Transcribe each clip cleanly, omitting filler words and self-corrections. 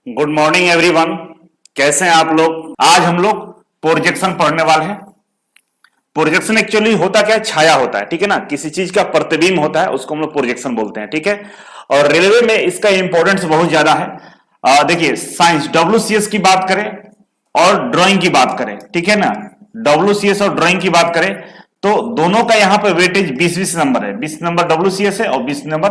Good morning everyone. कैसे हैं आप लोग? आज हम लोग प्रोजेक्शन पढ़ने वाले हैं। प्रोजेक्शन एक्चुअली होता क्या है? छाया होता है, ठीक है ना। किसी चीज का प्रतिबिंब होता है, उसको हम लोग प्रोजेक्शन बोलते हैं, ठीक है। और रेलवे में इसका इंपॉर्टेंस बहुत ज्यादा है। देखिए, साइंस WCS की बात करें और ड्राइंग की बात करें, ठीक है ना। WCS और ड्राइंग की बात करें तो दोनों का यहां पर वेटेज 20-20 नंबर है। 20 नंबर WCS है और 20 नंबर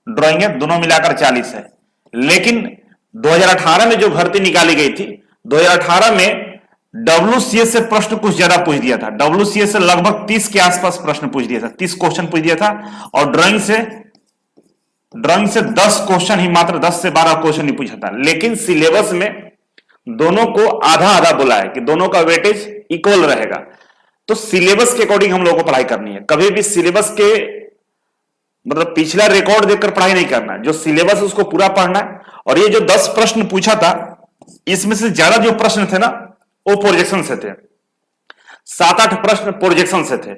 ड्राइंग है, दोनों मिलाकर 40 है। लेकिन 2018 में जो भर्ती निकाली गई थी, 2018 में WCS से प्रश्न कुछ ज्यादा पूछ दिया था। WCS से लगभग 30 के आसपास प्रश्न पूछ दिया था, 30 क्वेश्चन पूछ दिया था। और ड्राइंग से 10 क्वेश्चन ही, मात्र 10 से 12 क्वेश्चन ही पूछा था। लेकिन सिलेबस में दोनों को आधा आधा बोला है कि दोनों का वेटेज इक्वल रहेगा। तो सिलेबस के अकॉर्डिंग हम लोगों को पढ़ाई करनी है। कभी भी सिलेबस के मतलब पिछला रिकॉर्ड देखकर पढ़ाई नहीं करना है, जो सिलेबस उसको पूरा पढ़ना है। और ये जो 10 प्रश्न पूछा था, इसमें से ज्यादा जो प्रश्न थे ना, वो प्रोजेक्शन से थे। 7-8 प्रश्न प्रोजेक्शन से थे।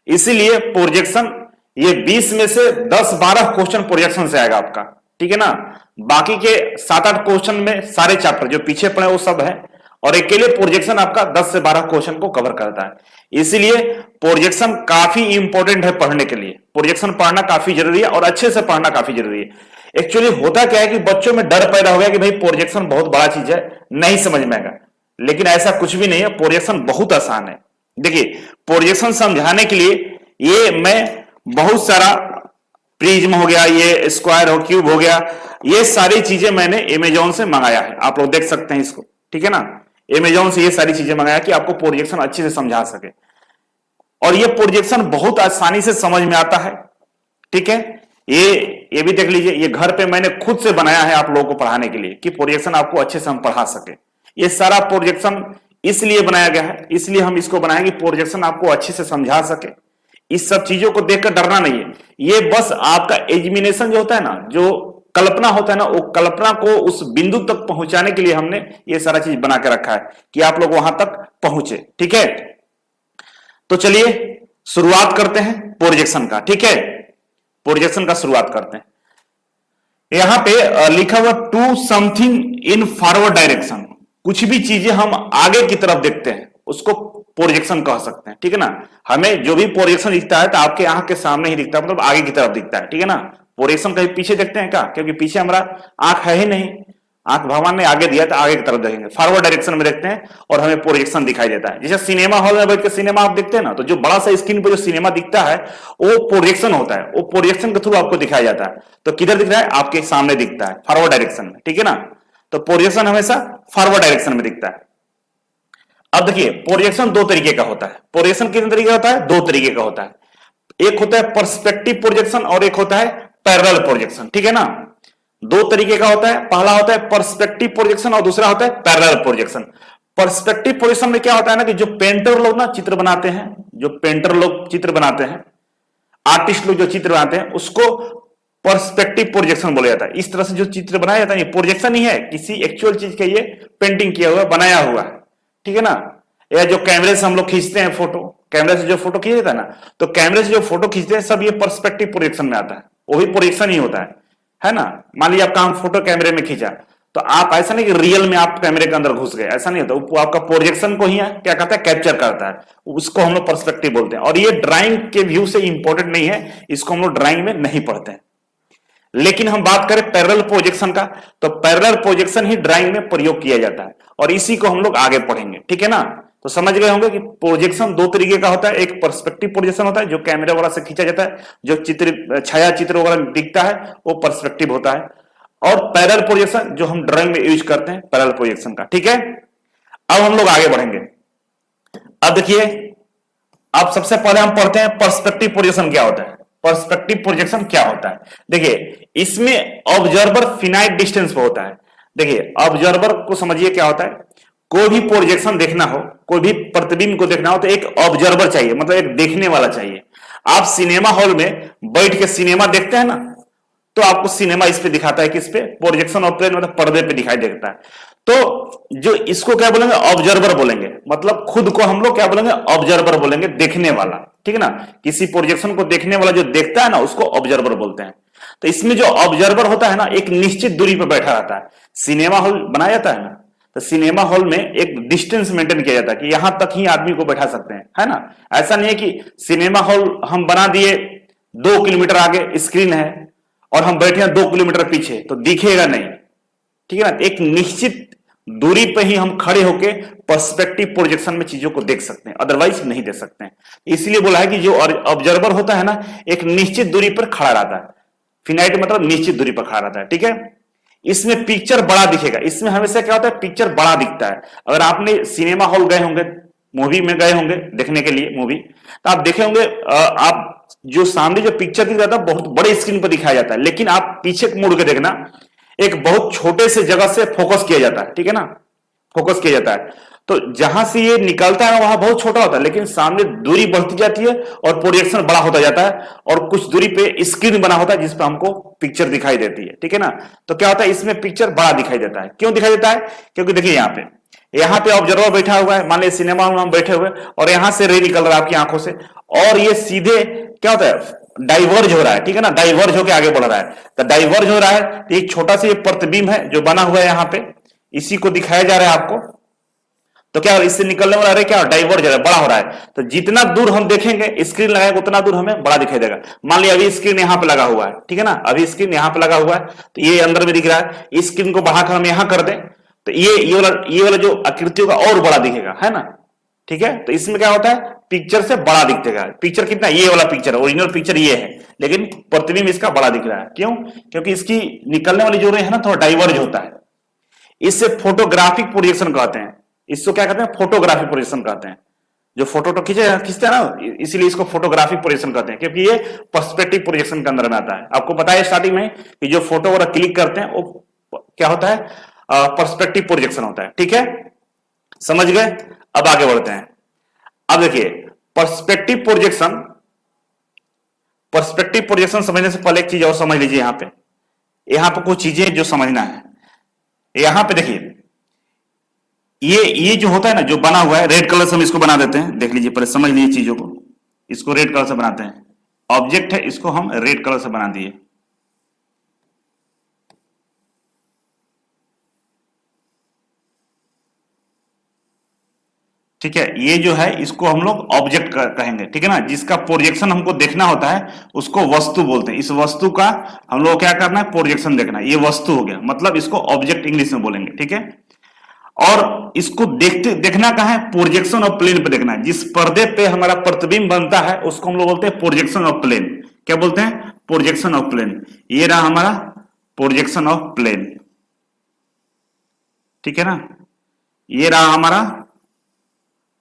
इसीलिए प्रोजेक्शन, ये 20 में से 10-12 क्वेश्चन प्रोजेक्शन से आएगा आपका, ठीक है ना। बाकी के 7-8 क्वेश्चन में सारे चैप्टर जो पीछे पड़े वो सब है, और अकेले प्रोजेक्शन आपका 10 से 12 क्वेश्चन को कवर करता है। इसीलिए प्रोजेक्शन काफी इंपॉर्टेंट है पढ़ने के लिए। प्रोजेक्शन पढ़ना काफी जरूरी है और अच्छे से पढ़ना काफी जरूरी है। एक्चुअली होता क्या है कि बच्चों में डर पैदा हो गया कि भाई प्रोजेक्शन बहुत बड़ा चीज है, नहीं समझ में आएगा। लेकिन ऐसा कुछ भी नहीं है, प्रोजेक्शन बहुत आसान है। देखिए, प्रोजेक्शन समझाने के लिए ये मैं बहुत सारा प्रिज्म हो गया, ये स्क्वायर और क्यूब हो गया, ये सारी चीजें मैंने अमेजोन से मंगाया है। आप लोग देख सकते हैं इसको, ठीक है ना। अमेजोन से ये सारी चीजें मंगाया कि आपको प्रोजेक्शन अच्छे से समझा सके। और ये प्रोजेक्शन बहुत आसानी से समझ में आता है, ठीक है। ये भी देख लीजिए, ये घर पे मैंने खुद से बनाया है आप लोगों को पढ़ाने के लिए कि प्रोजेक्शन आपको अच्छे से हम पढ़ा सके। ये सारा प्रोजेक्शन इसलिए बनाया गया है, इसलिए हम इसको बनाए कि प्रोजेक्शन आपको अच्छे से समझा सके। इस सब चीजों को देखकर डरना नहीं है। ये बस आपका इमेजिनेशन जो होता है ना, जो कल्पना होता है ना, वो कल्पना को उस बिंदु तक पहुंचाने के लिए हमने ये सारा चीज बना के रखा है कि आप लोग वहां तक पहुंचे, ठीक है। तो चलिए शुरुआत करते हैं प्रोजेक्शन का, ठीक है। प्रोजेक्शन का शुरुआत करते हैं। यहां पे लिखा हुआ to something in forward direction. कुछ भी चीजें हम आगे की तरफ देखते हैं उसको प्रोजेक्शन कह सकते हैं, ठीक है ना। हमें जो भी प्रोजेक्शन दिखता है तो आपके आंख के सामने ही दिखता है, मतलब आगे की तरफ दिखता है, ठीक है ना। प्रोजेक्शन कहीं पीछे देखते हैं क्या? क्योंकि पीछे हमारा आंख है ही नहीं। आंख भगवान ने आगे दिया तो आगे की तरफ देखेंगे, फॉरवर्ड डायरेक्शन में देखते हैं और हमें प्रोजेक्शन दिखाई देता है। जैसे सिनेमा हॉल में बैठ के सिनेमा आप देखते हैं ना, तो जो बड़ा सा स्क्रीन पर जो सिनेमा दिखता है वो प्रोजेक्शन होता है। वो प्रोजेक्शन के थ्रू आपको दिखाया जाता है। तो किधर दिख रहा है? आपके सामने दिखता है, फॉरवर्ड डायरेक्शन में, ठीक है ना। तो प्रोजेक्शन हमेशा फॉरवर्ड डायरेक्शन में दिखता है। अब देखिए, प्रोजेक्शन दो तरीके का होता है। प्रोजेक्शन कितने तरीके का होता है? दो तरीके का होता है। एक होता है पर्सपेक्टिव प्रोजेक्शन और एक होता है पैरेलल प्रोजेक्शन, ठीक है ना। दो तरीके का होता है। पहला होता है पर्सपेक्टिव प्रोजेक्शन और दूसरा होता है पैरेलल प्रोजेक्शन। पर्सपेक्टिव प्रोजेक्शन में क्या होता है ना कि जो पेंटर लोग ना चित्र बनाते हैं, जो पेंटर लोग चित्र बनाते हैं, आर्टिस्ट लोग जो चित्र बनाते हैं, उसको पर्सपेक्टिव प्रोजेक्शन बोला जाता है। इस तरह से जो चित्र बनाया जाता है ये प्रोजेक्शन ही है, किसी एक्चुअल चीज का ये पेंटिंग किया हुआ, बनाया हुआ है, ठीक है ना। या जो कैमरे से हम लोग खींचते हैं फोटो, कैमरे से जो फोटो खींचा जाता है ना, तो कैमरे से जो फोटो खींचते हैं सब ये पर्सपेक्टिव प्रोजेक्शन में आता है। वो भी प्रोजेक्शन ही होता है ना। मान लीजिए आपका हम फोटो कैमरे में खींचा, तो आप ऐसा नहीं कि रियल में आप कैमरे के अंदर घुस गए, ऐसा नहीं होता। वो आपका प्रोजेक्शन को ही क्या कहता है? कैप्चर करता है। उसको हम लोग पर्सपेक्टिव बोलते हैं। और ये ड्राइंग के व्यू से इंपॉर्टेंट नहीं है, इसको हम लोग ड्राइंग में नहीं पढ़ते हैं। लेकिन हम बात करें पैरेलल प्रोजेक्शन का, तो पैरेलल प्रोजेक्शन ही ड्राइंग में प्रयोग किया जाता है और इसी को हम लोग आगे पढ़ेंगे, ठीक है ना। तो समझ गए होंगे कि प्रोजेक्शन दो तरीके का होता है। एक पर्सपेक्टिव प्रोजेक्शन होता है जो कैमरे वगैरह से खींचा जाता है, जो चित्र छाया चित्र वगैरह दिखता है वो पर्सपेक्टिव होता है। और पैरेलल प्रोजेक्शन जो हम ड्राइंग में यूज करते हैं, पैरेलल प्रोजेक्शन का, ठीक है। अब हम लोग आगे बढ़ेंगे। अब देखिए, अब सबसे पहले हम पढ़ते हैं पर्सपेक्टिव प्रोजेक्शन क्या होता है। पर्सपेक्टिव प्रोजेक्शन क्या होता है? देखिए, इसमें ऑब्जर्वर फिनाइट डिस्टेंस पे होता है। देखिए, ऑब्जर्वर को समझिए क्या होता है। कोई भी प्रोजेक्शन देखना हो, कोई भी प्रतिबिंब को देखना हो तो एक ऑब्जर्वर चाहिए, मतलब एक देखने वाला चाहिए। आप सिनेमा हॉल में बैठ के सिनेमा देखते हैं ना, तो आपको सिनेमा इस पे दिखाता है, किस पे? प्रोजेक्शन ऑपरेट मतलब पर्दे पे दिखाई देता है। तो जो इसको क्या बोलेंगे? ऑब्जर्वर बोलेंगे। मतलब खुद को हम लोग क्या बोलेंगे? ऑब्जर्वर बोलेंगे, देखने वाला, ठीक है ना। किसी प्रोजेक्शन को देखने वाला जो देखता है ना, उसको ऑब्जर्वर बोलते हैं। तो इसमें जो ऑब्जर्वर होता है ना, एक निश्चित दूरी पर बैठा रहता है। सिनेमा हॉल बनाया जाता है ना, तो सिनेमा हॉल में एक डिस्टेंस मेंटेन किया जाता है कि यहां तक ही आदमी को बैठा सकते हैं, है ना। ऐसा नहीं है कि सिनेमा हॉल हम बना दिए 2 किलोमीटर आगे स्क्रीन है और हम बैठे हैं 2 किलोमीटर पीछे, तो दिखेगा नहीं, ठीक है ना। एक निश्चित दूरी पे ही हम खड़े होके पर्सपेक्टिव प्रोजेक्शन में चीजों को देख सकते हैं, अदरवाइज नहीं देख सकते हैं। इसलिए बोला है कि जो ऑब्जर्वर होता है ना, एक निश्चित दूरी पर खड़ा रहता है। फिनाइट मतलब निश्चित दूरी पर खड़ा रहता है, ठीक है। इसमें पिक्चर बड़ा दिखेगा। इसमें हमेशा क्या होता है, पिक्चर बड़ा दिखता है। अगर आपने सिनेमा हॉल गए होंगे, मूवी में गए होंगे देखने के लिए मूवी, तो आप देखे होंगे आप जो सामने जो पिक्चर दिख रहा था बहुत बड़े स्क्रीन पर दिखाया जाता है, लेकिन आप पीछे मुड़ के देखना, एक बहुत छोटे से जगह से फोकस किया जाता है, ठीक है ना, फोकस किया जाता है। तो जहां से ये निकलता है वहां बहुत छोटा होता है, लेकिन सामने दूरी बढ़ती जाती है और प्रोजेक्शन बड़ा होता जाता है, और कुछ दूरी पे स्क्रीन बना होता है जिस पर हमको पिक्चर दिखाई देती है, ठीक है ना। तो क्या होता है, इसमें पिक्चर बड़ा दिखाई देता है। क्यों दिखाई देता है, क्योंकि देखिए यहां पे ऑब्जर्वर बैठा हुआ है, मान लीजिए सिनेमा में हम बैठे हुए, और यहां से रे निकल रहा है आपकी आंखों से, और ये सीधे क्या होता है, डाइवर्ज हो रहा है, ठीक है ना, डाइवर्ज होकर आगे बढ़ रहा है। तो डाइवर्ज हो रहा है तो एक छोटा सा ये प्रतिबिंब है जो बना हुआ है यहां पे, इसी को दिखाया जा रहा है आपको। तो क्या इससे निकलने वाला रे क्या डाइवर्ज हो रहा है, बड़ा हो रहा है। तो जितना दूर हम देखेंगे स्क्रीन लगाएंगे उतना दूर हमें बड़ा दिखाई देगा। मान लिया अभी स्क्रीन यहां पे लगा हुआ है, ठीक है ना, अभी स्क्रीन यहां पे लगा हुआ है, तो ये अंदर में दिख रहा है। इस स्क्रीन को बढ़ाकर हम यहां कर दें तो ये वाला जो आकृतियों का और बड़ा दिखेगा, है ना, ठीक है। तो इसमें क्या होता है, पिक्चर से बड़ा दिखेगा। पिक्चर कितना, ये वाला पिक्चर ओरिजिनल पिक्चर ये है, लेकिन प्रतिबिंब इसका बड़ा दिख रहा है। क्यों, क्योंकि इसकी निकलने वाली जो रे है ना थोड़ा डाइवर्ज होता है। इससे फोटोग्राफिक प्रोजेक्शन कहते हैं। इसको क्या कहते हैं, फोटोग्राफिक प्रोजेक्शन कहते हैं। जो फोटो तो खींचते हैं ना, इसीलिए इसको फोटोग्राफिक प्रोजेक्शन कहते हैं, क्योंकि ये पर्सपेक्टिव प्रोजेक्शन के अंदर में आता है। आपको पता है स्टार्टिंग में कि जो फोटो वगैरह क्लिक करते हैं वो क्या होता है, पर्सपेक्टिव प्रोजेक्शन होता है, ठीक है, समझ गए। अब आगे बढ़ते हैं। अब देखिए पर्सपेक्टिव प्रोजेक्शन समझने से पहले एक चीज और समझ लीजिए। यहां पे कुछ चीजें जो समझना है। यहां पे देखिए ये जो होता है ना, जो बना हुआ है रेड कलर से हम इसको बना देते हैं। देख लीजिए, पहले समझ लीजिए चीजों को। इसको रेड कलर से बनाते हैं, ऑब्जेक्ट है, इसको हम रेड कलर से बना दिए। ठीक है, ये जो है इसको हम लोग ऑब्जेक्ट कहेंगे, ठीक है ना। जिसका प्रोजेक्शन हमको देखना होता है उसको वस्तु बोलते हैं। इस वस्तु का हम लोग क्या करना है, प्रोजेक्शन देखना है। ये वस्तु हो गया, मतलब इसको ऑब्जेक्ट इंग्लिश में बोलेंगे, ठीक है। और इसको देखना कहाँ है, प्रोजेक्शन ऑफ प्लेन पे देखना है। जिस पर्दे पे हमारा प्रतिबिंब बनता है उसको हम लोग बोलते हैं प्रोजेक्शन ऑफ प्लेन। क्या बोलते हैं, प्रोजेक्शन ऑफ प्लेन। ये रहा हमारा प्रोजेक्शन ऑफ प्लेन, ठीक है ना। ये रहा हमारा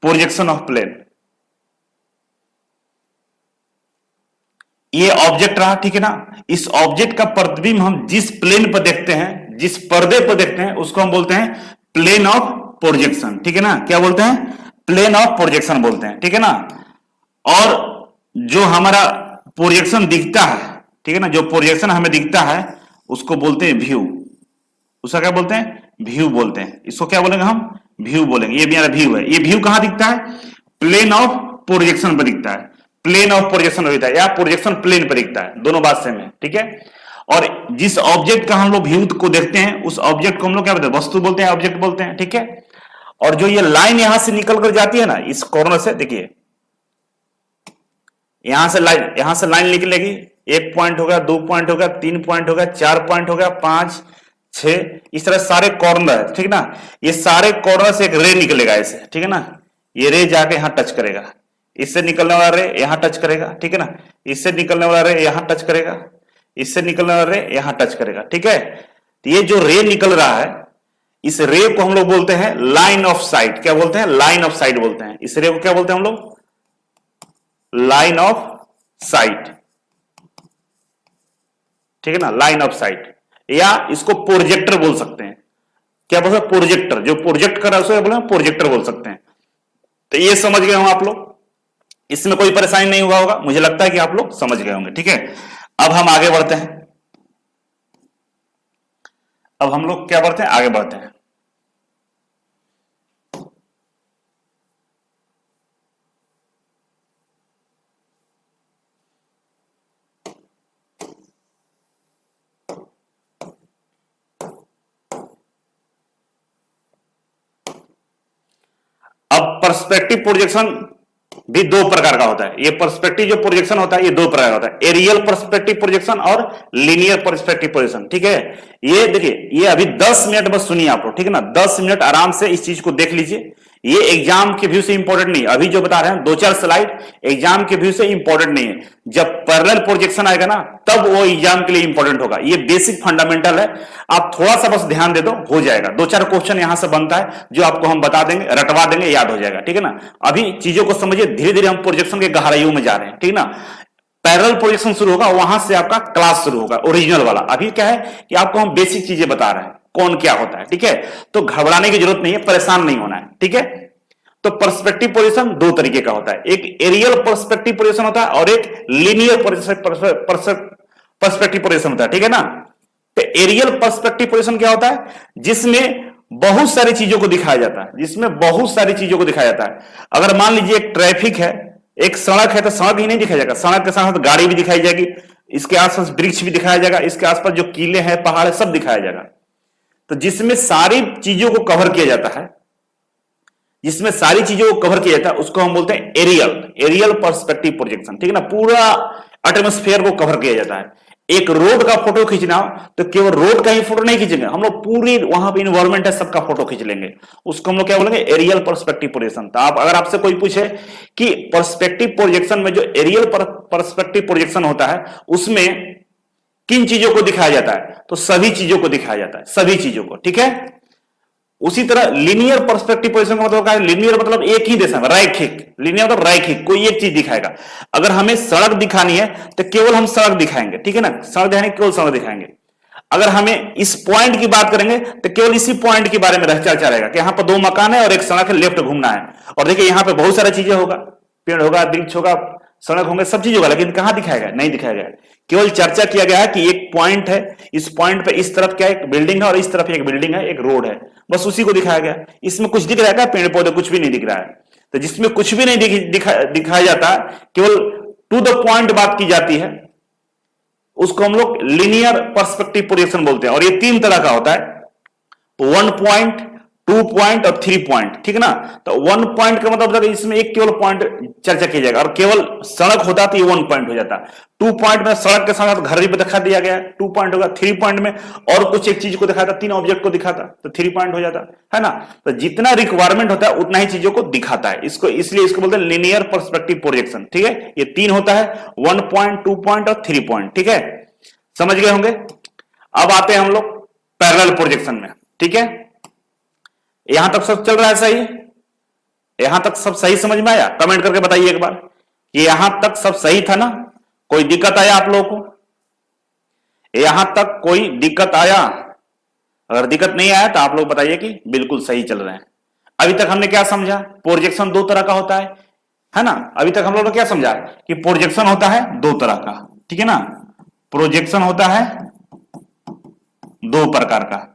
प्रोजेक्शन ऑफ प्लेन। ये ऑब्जेक्ट रहा, ठीक है ना। इस ऑब्जेक्ट का प्रतिबिंब हम जिस प्लेन पर देखते हैं, जिस पर्दे पर देखते हैं, उसको हम बोलते हैं प्लेन ऑफ प्रोजेक्शन, ठीक है ना। क्या बोलते हैं, प्लेन ऑफ प्रोजेक्शन बोलते हैं, ठीक है ना। और जो हमारा प्रोजेक्शन दिखता है, ठीक है ना, जो प्रोजेक्शन हमें दिखता है उसको बोलते हैं व्यू। उसका क्या बोलते हैं, व्यू बोलते हैं। इसको क्या बोलेंगे हम, व्यू बोलेंगे। ये मेरा व्यू है। ये व्यू कहां दिखता है, प्लेन ऑफ प्रोजेक्शन पर दिखता है। प्लेन ऑफ प्रोजेक्शन होता है या प्रोजेक्शन प्लेन पर दिखता है, दोनों बात सेम है, ठीक है। और जिस ऑब्जेक्ट का हम लोग व्यू को देखते हैं उस ऑब्जेक्ट को हम लोग क्या बोलते हैं, वस्तु बोलते हैं, ऑब्जेक्ट बोलते हैं, ठीक है। और जो ये लाइन यहां से निकल कर जाती है ना इस कॉर्नर से, देखिए यहां से लाइन निकलेगी। 1 पॉइंट होगा, 2 पॉइंट होगा, 3 पॉइंट होगा, 4 पॉइंट होगा, 5, 6, इस तरह सारे कॉर्नर है, ठीक ना। ये सारे कॉर्नर से एक रे निकलेगा ऐसे, ठीक है ना। ये रे जाके यहां टच करेगा, इससे निकलने वाला रे यहां टच करेगा, ठीक है ना। इससे निकलने वाला रे यहां टच करेगा, इससे निकलने वाला रे यहां टच करेगा, ठीक है। तो ये जो रे निकल रहा है, इस रे को हम लोग बोलते हैं लाइन ऑफ साइट। क्या बोलते हैं, लाइन ऑफ साइट बोलते हैं। इस रे को क्या बोलते हैं हम लोग, लाइन ऑफ साइट, ठीक है ना, लाइन ऑफ साइट। या इसको प्रोजेक्टर बोल सकते हैं। क्या बोलते हैं, प्रोजेक्टर। जो प्रोजेक्ट कर रहा है उसे बोले प्रोजेक्टर बोल सकते हैं। तो ये समझ गए हो आप लोग, इसमें कोई परेशानी नहीं हुआ होगा, मुझे लगता है कि आप लोग समझ गए होंगे, ठीक है। अब हम आगे बढ़ते हैं। अब हम लोग क्या बढ़ते हैं, आगे बढ़ते हैं। अब पर्सपेक्टिव प्रोजेक्शन भी दो प्रकार का होता है। ये पर्सपेक्टिव जो प्रोजेक्शन होता है ये दो प्रकार का होता है, एरियल पर्सपेक्टिव प्रोजेक्शन और लीनियर पर्सपेक्टिव प्रोजेक्शन। ठीक है, ये देखिए, ये अभी 10 मिनट बस सुनिए आप लोग, ठीक है ना, 10 मिनट आराम से इस चीज को देख लीजिए। ये एग्जाम के व्यू से इंपॉर्टेंट नहीं है, अभी जो बता रहे हैं 2-4 स्लाइड एग्जाम के व्यू से इंपॉर्टेंट नहीं है। जब पैरेलल प्रोजेक्शन आएगा ना तब वो एग्जाम के लिए इंपॉर्टेंट होगा। ये बेसिक फंडामेंटल है, आप थोड़ा सा बस ध्यान दे दो, हो जाएगा। 2-4 क्वेश्चन यहां से बनता है जो आपको हम बता देंगे, रटवा देंगे, याद हो जाएगा। ठीक है ना, अभी चीजों को समझिए, धीरे धीरे हम प्रोजेक्शन के गहराइयों में जा रहे हैं। ठीक है ना, पैरेलल प्रोजेक्शन शुरू होगा, वहां से आपका क्लास शुरू होगा ओरिजिनल वाला। अभी क्या है कि आपको हम बेसिक चीजें बता रहे हैं, कौन क्या होता है। ठीक है, तो घबराने की जरूरत नहीं है, परेशान नहीं होना है। ठीक है, तो पर्सपेक्टिव पोजीशन दो तरीके का होता है, एक एरियल पर्सपेक्टिव पोजीशन होता है और एक लीनियर पर्सपेक्टिव पोजीशन होता है। ठीक है ना, तो एरियल पर्सपेक्टिव पोजीशन क्या होता है, जिसमें बहुत सारी चीजों को दिखाया जाता है, जिसमें बहुत सारी चीजों को दिखाया जाता है। अगर मान लीजिए एक ट्रैफिक है, एक सड़क है, तो सड़क ही नहीं दिखाया जाएगा, सड़क के साथ गाड़ी भी दिखाई जाएगी, इसके आसपास वृक्ष भी दिखाया जाएगा, इसके आसपास जो किले हैं, पहाड़ है, सब दिखाया जाएगा। तो जिसमें सारी चीजों को कवर किया जाता है, जिसमें सारी चीजों को कवर किया जाता है, उसको हम बोलते हैं एरियल पर्सपेक्टिव प्रोजेक्शन। ठीक है ना, पूरा एटमॉस्फेयर को कवर किया जाता है। एक रोड का फोटो खींचना हो तो केवल रोड का ही फोटो नहीं खींचेंगे हम लोग, पूरी वहां पे इन्वायरमेंट है सबका फोटो खींच लेंगे, उसको हम लोग क्या बोलेंगे, एरियल पर्सपेक्टिव प्रोजेक्शन। तो आप अगर आपसे कोई पूछे कि पर्सपेक्टिव प्रोजेक्शन में जो एरियल पर्सपेक्टिव प्रोजेक्शन होता है उसमें किन चीजों को दिखाया जाता है, तो सभी चीजों को दिखाया जाता है, सभी चीजों को। ठीक है, उसी तरह लीनियर पर्सपेक्टिव पोजीशन का मतलब क्या है, लीनियर मतलब एक ही दिशा में, रैखिक, लीनियर मतलब रैखिक, कोई एक चीज दिखाएगा। अगर हमें सड़क दिखानी है तो केवल हम सड़क दिखाएंगे। ठीक है ना, सड़क दिखाएंगे, केवल सड़क दिखाएंगे। अगर हमें इस पॉइंट की बात करेंगे तो केवल इसी पॉइंट के बारे में चर्चा रहेगा कि यहां पर 2 मकान है और एक सड़क है, लेफ्ट घूमना है। और देखिए यहां पर बहुत सारी चीजें होगा, पेड़ होगा, वृक्ष होगा, सड़क होंगे, सब चीज होगा, लेकिन कहां दिखाएगा, नहीं दिखाया गया। केवल चर्चा किया गया है कि एक पॉइंट है, इस पॉइंट पे इस तरफ क्या है, एक बिल्डिंग है और इस तरफ एक बिल्डिंग है, एक रोड है, बस उसी को दिखाया गया। इसमें कुछ दिख रहा है, पेड़ पौधे कुछ भी नहीं दिख रहा है। तो जिसमें कुछ भी नहीं दिखाया जाता, केवल टू द पॉइंट बात की जाती है, उसको हम लोग लीनियर पर्सपेक्टिव प्रोजेक्शन बोलते हैं। और ये 3 तरह का होता है, 1 पॉइंट, 2 पॉइंट और 3 पॉइंट। ठीक है ना, तो 1 पॉइंट का मतलब इसमें एक केवल पॉइंट चर्चा किया जाएगा, और केवल सड़क होता तो ये 1 पॉइंट हो जाता। 2 पॉइंट में सड़क के साथ घर भी दिखा दिया गया, 2 पॉइंट होगा। 3 पॉइंट में और कुछ एक चीज को दिखाता, 3 ऑब्जेक्ट को दिखाता, तो 3 पॉइंट हो जाता है ना। तो जितना रिक्वायरमेंट होता है उतना ही चीजों को दिखाता है, इसको इसलिए इसको बोलते हैं लीनियर पर्सपेक्टिव प्रोजेक्शन। ठीक है, ये 3 होता है, 1 पॉइंट, 2 पॉइंट और 3 पॉइंट। ठीक है, समझ गए होंगे। अब आते हैं हम लोग पैरेलल प्रोजेक्शन में। ठीक है, यहां तक सब चल रहा है सही, यहां तक सब सही समझ में आया? कमेंट करके बताइए एक बार कि यहां तक सब सही था ना, कोई दिक्कत आया आप लोगों को? यहां तक कोई दिक्कत आया? अगर दिक्कत नहीं आया तो आप लोग बताइए कि बिल्कुल सही चल रहे हैं। अभी तक हमने क्या समझा, प्रोजेक्शन 2 तरह का होता है ना। अभी तक हम लोगों ने क्या समझा कि प्रोजेक्शन होता है 2 तरह का। ठीक है ना, प्रोजेक्शन होता है 2 प्रकार का।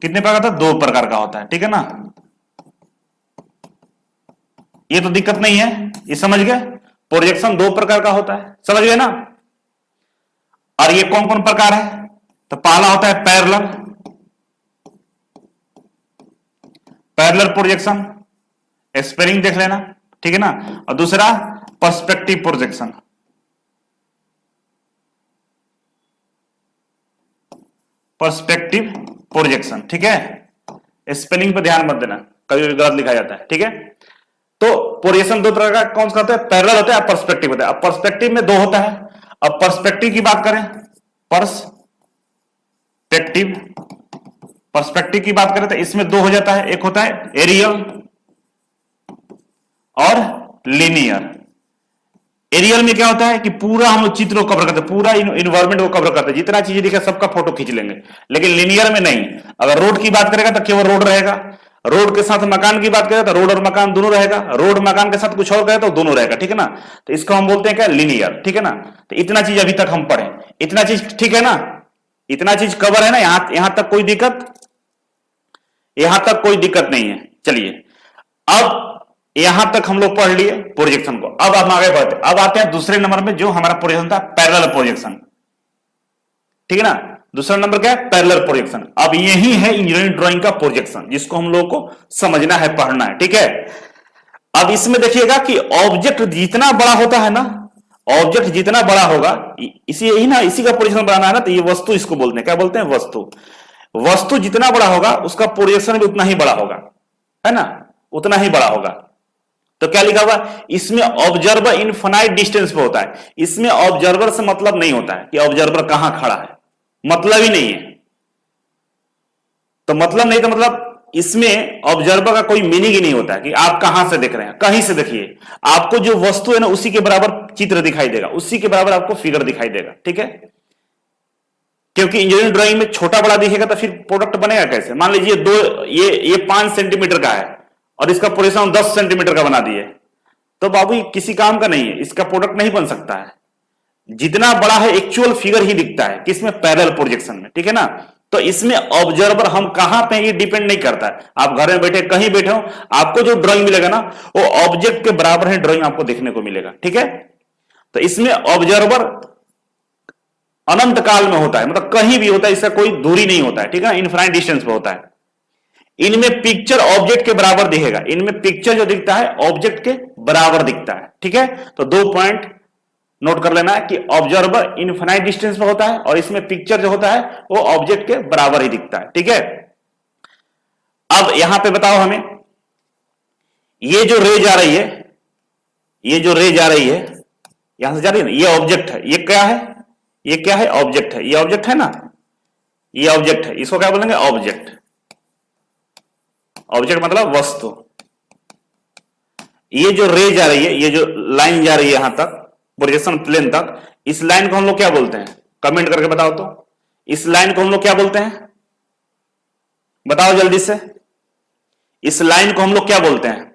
कितने प्रकार का? 2 प्रकार का होता है। ठीक है ना, ये तो दिक्कत नहीं है, ये समझ गए। प्रोजेक्शन 2 प्रकार का होता है, समझ गए ना। और ये कौन कौन प्रकार है? तो पहला होता है पैरेलल, पैरेलल प्रोजेक्शन, स्पेलिंग देख लेना। ठीक है ना, और दूसरा पर्सपेक्टिव प्रोजेक्शन, पर्सपेक्टिव प्रोजेक्शन। ठीक है, स्पेलिंग पर ध्यान मत देना, कभी भी गलत लिखा जाता है। ठीक है, तो प्रोजेक्शन 2 तरह का कौन सा होता है? पैरेलल होता है, पर्सपेक्टिव होता है। अब पर्सपेक्टिव में 2 होता है। अब पर्सपेक्टिव की बात करें, पर्सपेक्टिव की बात करें तो इसमें 2 हो जाता है, एक होता है एरियल और लीनियर। एरियल में क्या होता है कि पूरा हम चित्र को कवर करते हैं, पूरा इन्वायरमेंट को कवर करते हैं, जितना चीजें दिखा सबका फोटो खींच लेंगे। लेकिन लीनियर में नहीं, अगर रोड की बात करेगा तो केवल रोड रहेगा, रोड के साथ मकान की बात करें तो रोड और मकान दोनों रहेगा, रोड मकान के साथ कुछ और कहे तो दोनों रहेगा। ठीक है ना, तो इसको हम बोलते हैं क्या? लीनियर। ठीक है ना, तो इतना चीज अभी तक हम पढ़े, इतना चीज ठीक है ना, इतना चीज कवर है ना, यहां तक कोई दिक्कत, यहां तक कोई दिक्कत नहीं है। चलिए, अब यहां तक हम लोग पढ़ लिए प्रोजेक्शन को। अब हम आगे बढ़ते, अब आते हैं दूसरे नंबर में जो हमारा प्रोजेक्शन था, पैरेलल प्रोजेक्शन। ठीक है ना, दूसरा नंबर क्या है, पैरेलल प्रोजेक्शन। अब यही है इंजीनियरिंग ड्राइंग का प्रोजेक्शन, जिसको हम लोगों को समझना है, पढ़ना है, ठीक है। अब इसमें देखिएगा कि ऑब्जेक्ट जितना बड़ा होता है ना, ऑब्जेक्ट जितना बड़ा होगा, इसी यही ना, इसी का प्रोजेक्शन बनाना है ना, तो ये वस्तु इसको बोलते हैं, क्या बोलते हैं, वस्तु। वस्तु जितना बड़ा होगा उसका प्रोजेक्शन भी उतना ही बड़ा होगा, है ना, उतना ही बड़ा होगा। तो क्या लिखा हुआ, इसमें ऑब्जर्वर इनफाइनाइट डिस्टेंस पे होता है। इसमें ऑब्जर्वर से मतलब नहीं होता है कि ऑब्जर्वर कहां खड़ा है, मतलब ही नहीं है। तो मतलब नहीं, तो मतलब इसमें ऑब्जर्वर का कोई मीनिंग ही नहीं होता है कि आप कहां से देख रहे हैं, कहीं से देखिए, आपको जो वस्तु है ना उसी के बराबर चित्र दिखाई देगा, उसी के बराबर आपको फिगर दिखाई देगा, ठीक है। क्योंकि इंजीनियरिंग ड्राइंग में छोटा बड़ा दिखेगा तो फिर प्रोडक्ट बनेगा कैसे। मान लीजिए ये 5 सेंटीमीटर का है और इसका प्रोजेक्शन 10 सेंटीमीटर का बना दिए, तो बाबू ये किसी काम का नहीं है, इसका प्रोडक्ट नहीं बन सकता है। जितना बड़ा है एक्चुअल फिगर ही दिखता है, किसमें, पैरेलल प्रोजेक्शन में, ठीक है ना। तो इसमें ऑब्जर्वर हम कहां पे, ये डिपेंड नहीं करता है। आप घर में बैठे कहीं बैठे हो, आपको जो ड्राइंग मिलेगा ना वो ऑब्जेक्ट के बराबर है ड्राइंग आपको देखने को मिलेगा, ठीक है। तो इसमें ऑब्जर्वर अनंत काल में होता है, मतलब कहीं भी होता है, इसका कोई दूरी नहीं होता है, ठीक है, इनफाइनाइट डिस्टेंस पे होता है। इनमें पिक्चर ऑब्जेक्ट के बराबर दिखेगा, इनमें पिक्चर जो दिखता है ऑब्जेक्ट के बराबर दिखता है, ठीक है। तो 2 पॉइंट नोट कर लेना है कि ऑब्जर्वर इनफाइनाइट डिस्टेंस में होता है और इसमें पिक्चर जो होता है वो ऑब्जेक्ट के बराबर ही दिखता है, ठीक है। अब यहां पे बताओ हमें, ये जो रे जा रही है, ये जो रे जा रही है यहां से जा रही है ना, ये ऑब्जेक्ट है, ये क्या है, ये क्या है, ऑब्जेक्ट है, ये ऑब्जेक्ट है ना, ये ऑब्जेक्ट है, इसको क्या बोलेंगे, ऑब्जेक्ट। ऑब्जेक्ट मतलब वस्तु। ये जो रे जा रही है, ये जो लाइन जा रही है यहां तक, प्रोजेक्शन प्लेन तक, इस लाइन को हम लोग क्या बोलते हैं, कमेंट करके बताओ तो। इस लाइन को हम लोग क्या बोलते हैं, बताओ जल्दी से। इस लाइन को हम लोग क्या बोलते हैं,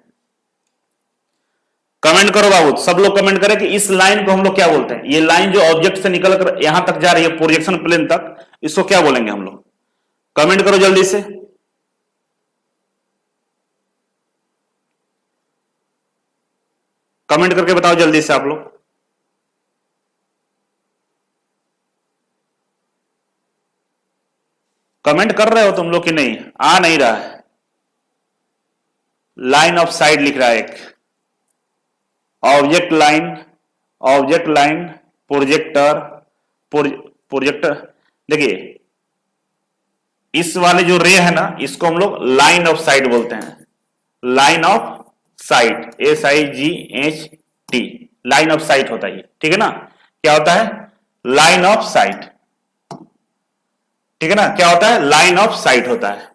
कमेंट करो बाबू, सब लोग कमेंट करें कि इस लाइन को हम लोग क्या बोलते हैं। ये लाइन जो ऑब्जेक्ट से निकल कर यहां तक जा रही है प्रोजेक्शन प्लेन तक, इसको क्या बोलेंगे हम लोग, कमेंट करो जल्दी से। कमेंट करके बताओ जल्दी से आप लोग। कमेंट कर रहे हो तुम लोग कि नहीं, आ नहीं रहा है। लाइन ऑफ साइट लिख रहा है एक, object line, object line, projector, projector. देखिए इस वाले जो रे है ना, इसको हम लोग लाइन ऑफ साइट बोलते हैं, line of site, SIGHT, line of site होता है, ठीक है ना। क्या होता है, लाइन ऑफ साइट, ठीक है ना। क्या होता है, लाइन ऑफ साइट होता है।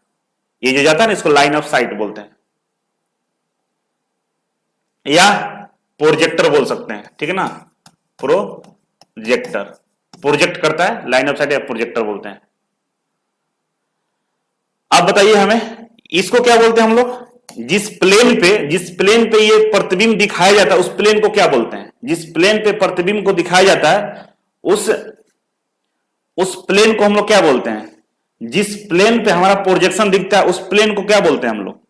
ये जो जाता है ना, इसको लाइन ऑफ साइट बोलते हैं, या प्रोजेक्टर बोल सकते हैं, ठीक है ना, प्रोजेक्टर, प्रोजेक्ट करता है, लाइन ऑफ साइट या प्रोजेक्टर बोलते हैं। अब बताइए हमें, इसको क्या बोलते हैं हम लोग, जिस प्लेन पे ये प्रतिबिंब दिखाया जाता है उस प्लेन को क्या बोलते हैं। जिस प्लेन पे प्रतिबिंब को दिखाया जाता है उस प्लेन को हम लोग क्या बोलते हैं। जिस प्लेन पे हमारा प्रोजेक्शन दिखता है उस प्लेन को क्या बोलते हैं हम लोग,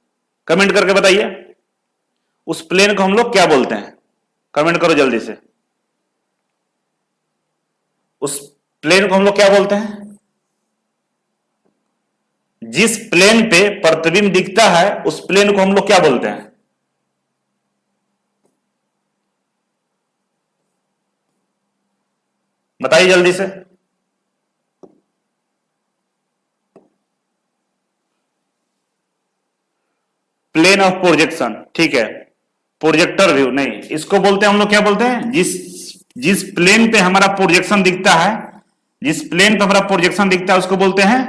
कमेंट करके बताइए। उस प्लेन को हम लोग क्या बोलते हैं, कमेंट करो जल्दी से। उस प्लेन को हम लोग क्या बोलते हैं, जिस प्लेन पे प्रतिबिंब दिखता है उस प्लेन को हम लोग क्या बोलते हैं। बताइए जल्दी से। प्लेन ऑफ प्रोजेक्शन, ठीक है, प्रोजेक्टर व्यू नहीं, इसको बोलते हैं हम लोग क्या बोलते हैं, जिस प्लेन पे हमारा प्रोजेक्शन दिखता है, जिस प्लेन पे हमारा प्रोजेक्शन दिखता है उसको बोलते हैं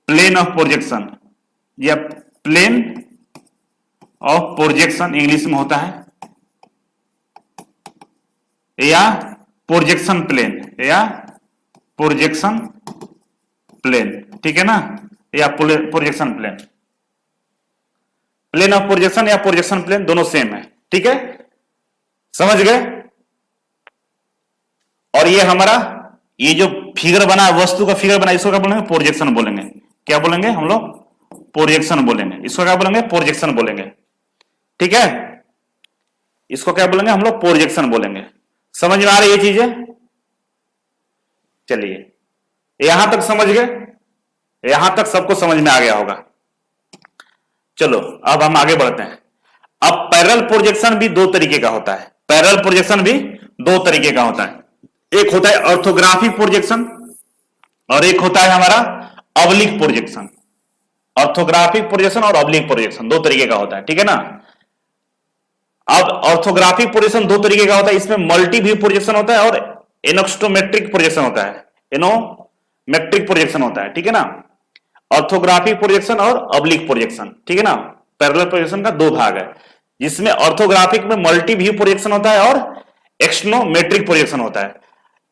प्लेन ऑफ प्रोजेक्शन, या प्लेन ऑफ प्रोजेक्शन इंग्लिश में होता है, या प्रोजेक्शन प्लेन, या प्रोजेक्शन प्लेन, ठीक है ना, या projection plane. Plane of projection या प्रोजेक्शन प्लेन दोनों सेम है, ठीक है, समझ गए। और ये हमारा ये जो फिगर बना, वस्तु का फिगर बना, इसको क्या बोलेंगे, प्रोजेक्शन बोलेंगे। क्या बोलेंगे हम लोग, प्रोजेक्शन बोलेंगे। इसको क्या बोलेंगे, प्रोजेक्शन बोलेंगे, ठीक है। इसको क्या बोलेंगे हम लोग, प्रोजेक्शन बोलेंगे। समझ में आ रही है ये चीजें। चलिए यहां तक समझ गए, यहां तक सबको समझ में आ गया होगा। चलो अब हम आगे बढ़ते हैं। अब पैरेलल प्रोजेक्शन भी दो तरीके का होता है, पैरेलल प्रोजेक्शन भी दो तरीके का होता है। एक होता है ऑर्थोग्राफिक प्रोजेक्शन और एक होता है हमारा ऑब्लिक प्रोजेक्शन। ऑर्थोग्राफिक प्रोजेक्शन और ऑब्लिक प्रोजेक्शन दो तरीके का होता है, ठीक है ना। अब ऑर्थोग्राफिक प्रोजेक्शन दो तरीके का होता है, इसमें मल्टी व्यू प्रोजेक्शन होता है और एनोक्स्टोमेट्रिक प्रोजेक्शन होता है, एनोमेट्रिक प्रोजेक्शन होता है, ठीक है ना। ऑर्थोग्राफिक प्रोजेक्शन और ऑब्लिक प्रोजेक्शन, ठीक है ना। पैरेलल प्रोजेक्शन का दो भाग है, जिसमें ऑर्थोग्राफिक में मल्टी व्यू प्रोजेक्शन होता है और एक्सोनोमेट्रिक प्रोजेक्शन होता है।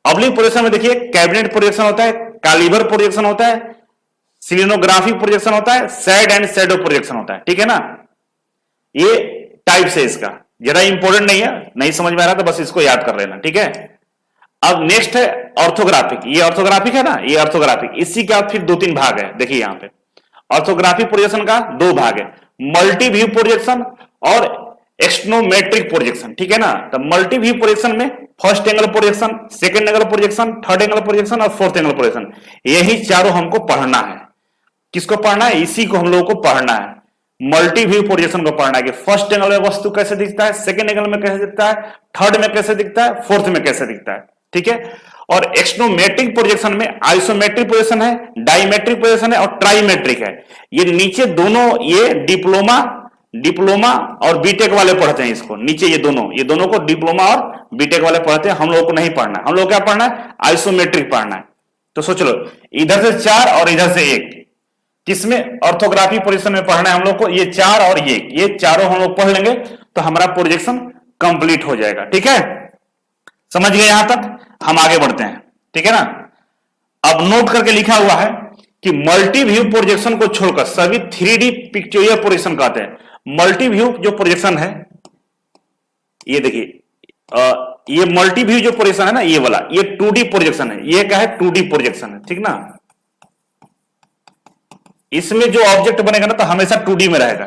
ऑब्लिक प्रोजेक्शन में देखिए कैबिनेट प्रोजेक्शन होता है, कैलिबर प्रोजेक्शन होता है, सिलिनोग्राफिक प्रोजेक्शन होता है, साइड एंड शैडो प्रोजेक्शन होता है, ठीक है ना। ये टाइप से इसका ज्यादा इंपॉर्टेंट नहीं है, नहीं समझ में आ रहा तो बस इसको याद कर लेना, ठीक है। अब नेक्स्ट है ऑर्थोग्राफिक, ये ऑर्थोग्राफिक है ना, ये ऑर्थोग्राफिक। इसी का फिर दो तीन भाग है, देखिए यहां पे ऑर्थोग्राफिक प्रोजेक्शन का दो भाग है, मल्टी व्यू प्रोजेक्शन और एक्सोनोमेट्रिक प्रोजेक्शन, ठीक है ना। तो मल्टी व्यू प्रोजेक्शन में first angle projection, second angle projection, third angle projection और फोर्थ एंगल प्रोजेक्शन, यही चारों हमको पढ़ना है। किसको पढ़ना है? इसी को हम लोगों को पढ़ना है, मल्टी व्यू प्रोजेक्शन को पढ़ना है कि फर्स्ट एंगल में वस्तु कैसे दिखता है, सेकंड एंगल में कैसे दिखता है, थर्ड में कैसे दिखता है, फोर्थ में कैसे दिखता है, ठीक है। और एक्सोनोमेट्रिक प्रोजेक्शन में आइसोमेट्रिक प्रोजेक्शन है, डायमेट्रिक प्रोजेक्शन है और ट्राइमेट्रिक है। ये नीचे दोनों, ये डिप्लोमा और बीटेक वाले पढ़ते हैं इसको, नीचे ये दोनों को डिप्लोमा और बीटेक वाले पढ़ते हैं, हम लोगों को नहीं पढ़ना है। हम लोग क्या पढ़ना है? आइसोमेट्रिक पढ़ना है। तो सोच लो, इधर से चार और इधर से एक, किसमें? ऑर्थोग्राफी पोजीशन में पढ़ना है हम लोग को, ये चार और ये चारों हम लोग पढ़ लेंगे तो हमारा प्रोजेक्शन कंप्लीट हो जाएगा, ठीक है। समझ गए यहां तक? हम आगे बढ़ते हैं, ठीक है ना। अब नोट करके लिखा हुआ है कि मल्टी व्यू प्रोजेक्शन को छोड़कर सभी 3D पिक्चोरियल प्रोजेक्शन कहते हैं। मल्टी व्यू जो प्रोजेक्शन है, ये देखिए, ये मल्टी व्यू जो प्रोजेक्शन है ना, ये वाला, ये 2D प्रोजेक्शन है। ये क्या है? 2D प्रोजेक्शन है, ठीक ना। इसमें जो ऑब्जेक्ट बनेगा ना तो हमेशा 2D में रहेगा,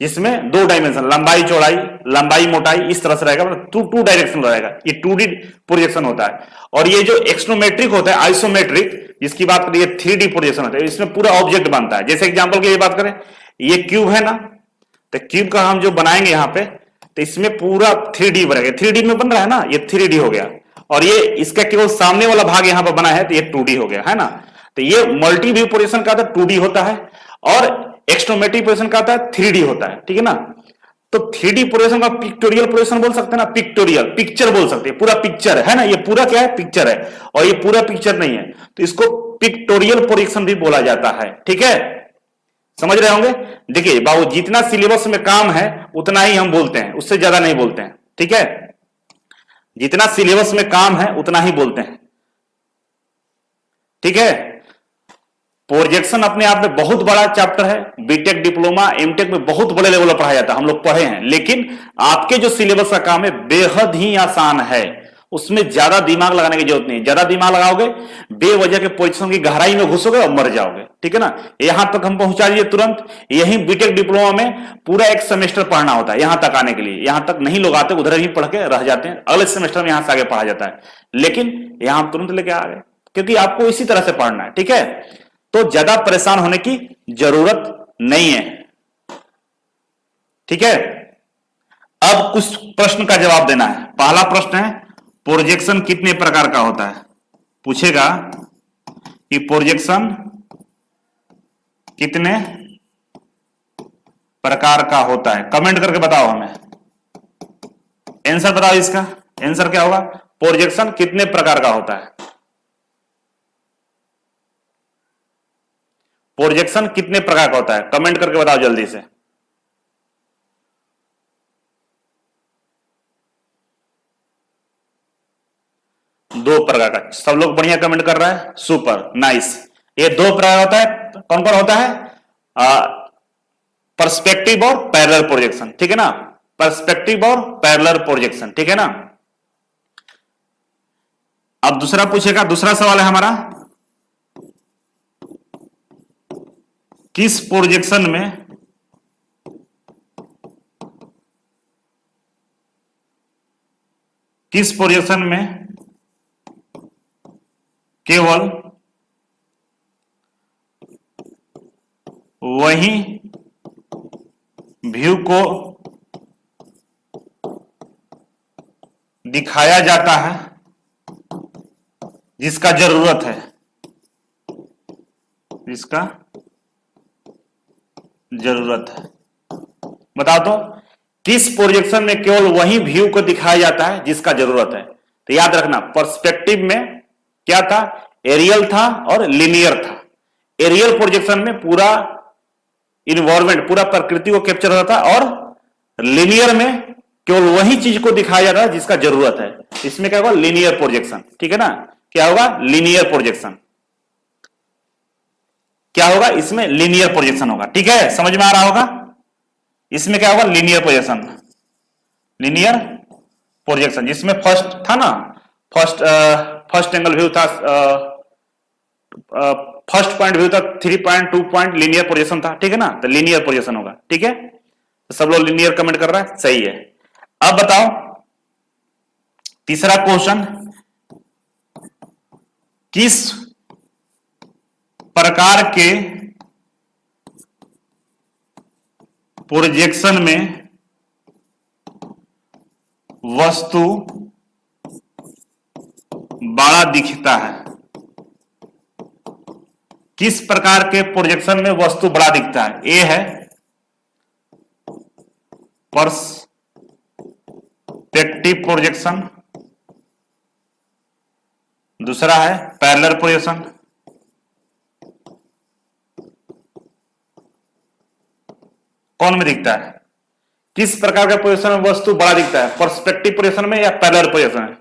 जिसमें दो डायमेंशन, लंबाई चौड़ाई, लंबाई मोटाई, इस तरह से रहेगा, मतलब टू डायरेक्शन रहेगा। ये 2D प्रोजेक्शन होता है। और ये जो एक्सोनोमेट्रिक होता है, आइसोमेट्रिक, जिसकी बात करिए 3D प्रोजेक्शन होता है, इसमें पूरा ऑब्जेक्ट बनता है। जैसे एग्जांपल की ये बात करें, ये क्यूब है ना, तो क्यूब का हम जो बनाएंगे यहां पे, तो इसमें पूरा 3D बनेगा। 3D में बन रहा है ना, ये 3D हो गया। और ये इसका केवल सामने वाला भाग यहां पर बना है तो ये 2D हो गया, है ना। तो ये मल्टी व्यू प्रोजेक्शन का तो 2D होता है और एक्सोनोमेट्रिक प्रोजेक्शन का आता है 3D होता है, ठीक है ना। तो 3D प्रोजेक्शन का पिक्टोरियल प्रोजेक्शन बोल सकते हैं ना, पिक्टोरियल, पिक्चर बोल सकते हैं, पूरा पिक्चर है ना। ये पूरा क्या है? पिक्चर है। और ये पूरा पिक्चर नहीं है तो इसको पिक्टोरियल प्रोजेक्शन भी बोला जाता है, ठीक है। समझ रहे होंगे? देखिए बाबू, जितना सिलेबस में काम है उतना ही हम बोलते हैं, उससे ज्यादा नहीं बोलते हैं, ठीक है। जितना सिलेबस में काम है उतना ही बोलते हैं, ठीक है। प्रोजेक्शन अपने आप में बहुत बड़ा चैप्टर है, बीटेक, डिप्लोमा, एमटेक में बहुत बड़े लेवल पर पढ़ाया जाता है, हम लोग पढ़े हैं। लेकिन आपके जो सिलेबस का काम है बेहद ही आसान है, उसमें ज्यादा दिमाग लगाने की जरूरत नहीं। ज्यादा दिमाग लगाओगे बेवजह के पोजीशन की गहराई में घुसोगे और मर जाओगे, ठीक है ना। यहां तक हम पहुंचा दिए तुरंत। यही बीटेक डिप्लोमा में पूरा एक सेमेस्टर पढ़ना होता है यहां तक आने के लिए। यहां तक नहीं लोग आते, उधर ही पढ़ के रह जाते हैं, अगले सेमेस्टर में यहां से आगे पढ़ा जाता है। लेकिन यहां हम तुरंत लेके आ गए क्योंकि आपको इसी तरह से पढ़ना है, ठीक है। तो ज्यादा परेशान होने की जरूरत नहीं है, ठीक है। अब कुछ प्रश्न का जवाब देना है। पहला प्रश्न है, प्रोजेक्शन कितने प्रकार का होता है? पूछेगा कि प्रोजेक्शन कितने प्रकार का होता है। कमेंट करके बताओ हमें, आंसर बताओ इसका। आंसर क्या होगा? प्रोजेक्शन कितने प्रकार का होता है? प्रोजेक्शन कितने प्रकार का होता है? कमेंट करके बताओ जल्दी से। दो प्रकार का, सब लोग बढ़िया कमेंट कर रहा है, सुपर नाइस। ये दो प्रकार होता है, कौन कौन होता है? पर्सपेक्टिव और पैरेलल प्रोजेक्शन, ठीक है ना। पर्सपेक्टिव और पैरेलल प्रोजेक्शन, ठीक है ना। अब दूसरा पूछेगा, दूसरा सवाल है हमारा, किस प्रोजेक्शन में केवल वही व्यू को दिखाया जाता है जिसका जरूरत है, जिसका जरूरत है। बताओ तो किस प्रोजेक्शन में केवल वही व्यू को दिखाया जाता है जिसका जरूरत है? तो याद रखना, पर्सपेक्टिव में क्या था? एरियल था और लिनियर था। एरियल प्रोजेक्शन में पूरा इन्वायरमेंट, पूरा प्रकृति को कैप्चर होता था, और लिनियर में केवल वही चीज को दिखाया जाता है जिसका जरूरत है। इसमें क्या होगा? Linear projection. ठीक है ना? क्या होगा? Linear projection. क्या होगा? इसमें लिनियर प्रोजेक्शन होगा। ठीक है, समझ में आ रहा होगा? इसमें क्या होगा? Linear projection. लिनियर प्रोजेक्शन जिसमें फर्स्ट था ना, फर्स्ट एंगल व्यू था, फर्स्ट पॉइंट व्यू था, 3 पॉइंट 2 पॉइंट लिनियर प्रोजेक्शन था। ठीक है ना? तो लिनियर प्रोजेक्शन होगा। ठीक है, तो सब लोग लिनियर कमेंट कर रहा है, सही है। अब बताओ तीसरा क्वेश्चन, किस प्रकार के प्रोजेक्शन में वस्तु बड़ा दिखता है? किस प्रकार के प्रोजेक्शन में वस्तु बड़ा दिखता है? ए है पर्सपेक्टिव प्रोजेक्शन, दूसरा है पैरेलल प्रोजेक्शन, कौन में दिखता है? किस प्रकार का प्रोजेक्शन में वस्तु बड़ा दिखता है? पर्सपेक्टिव प्रोजेक्शन में या पैरेलल प्रोजेक्शन में?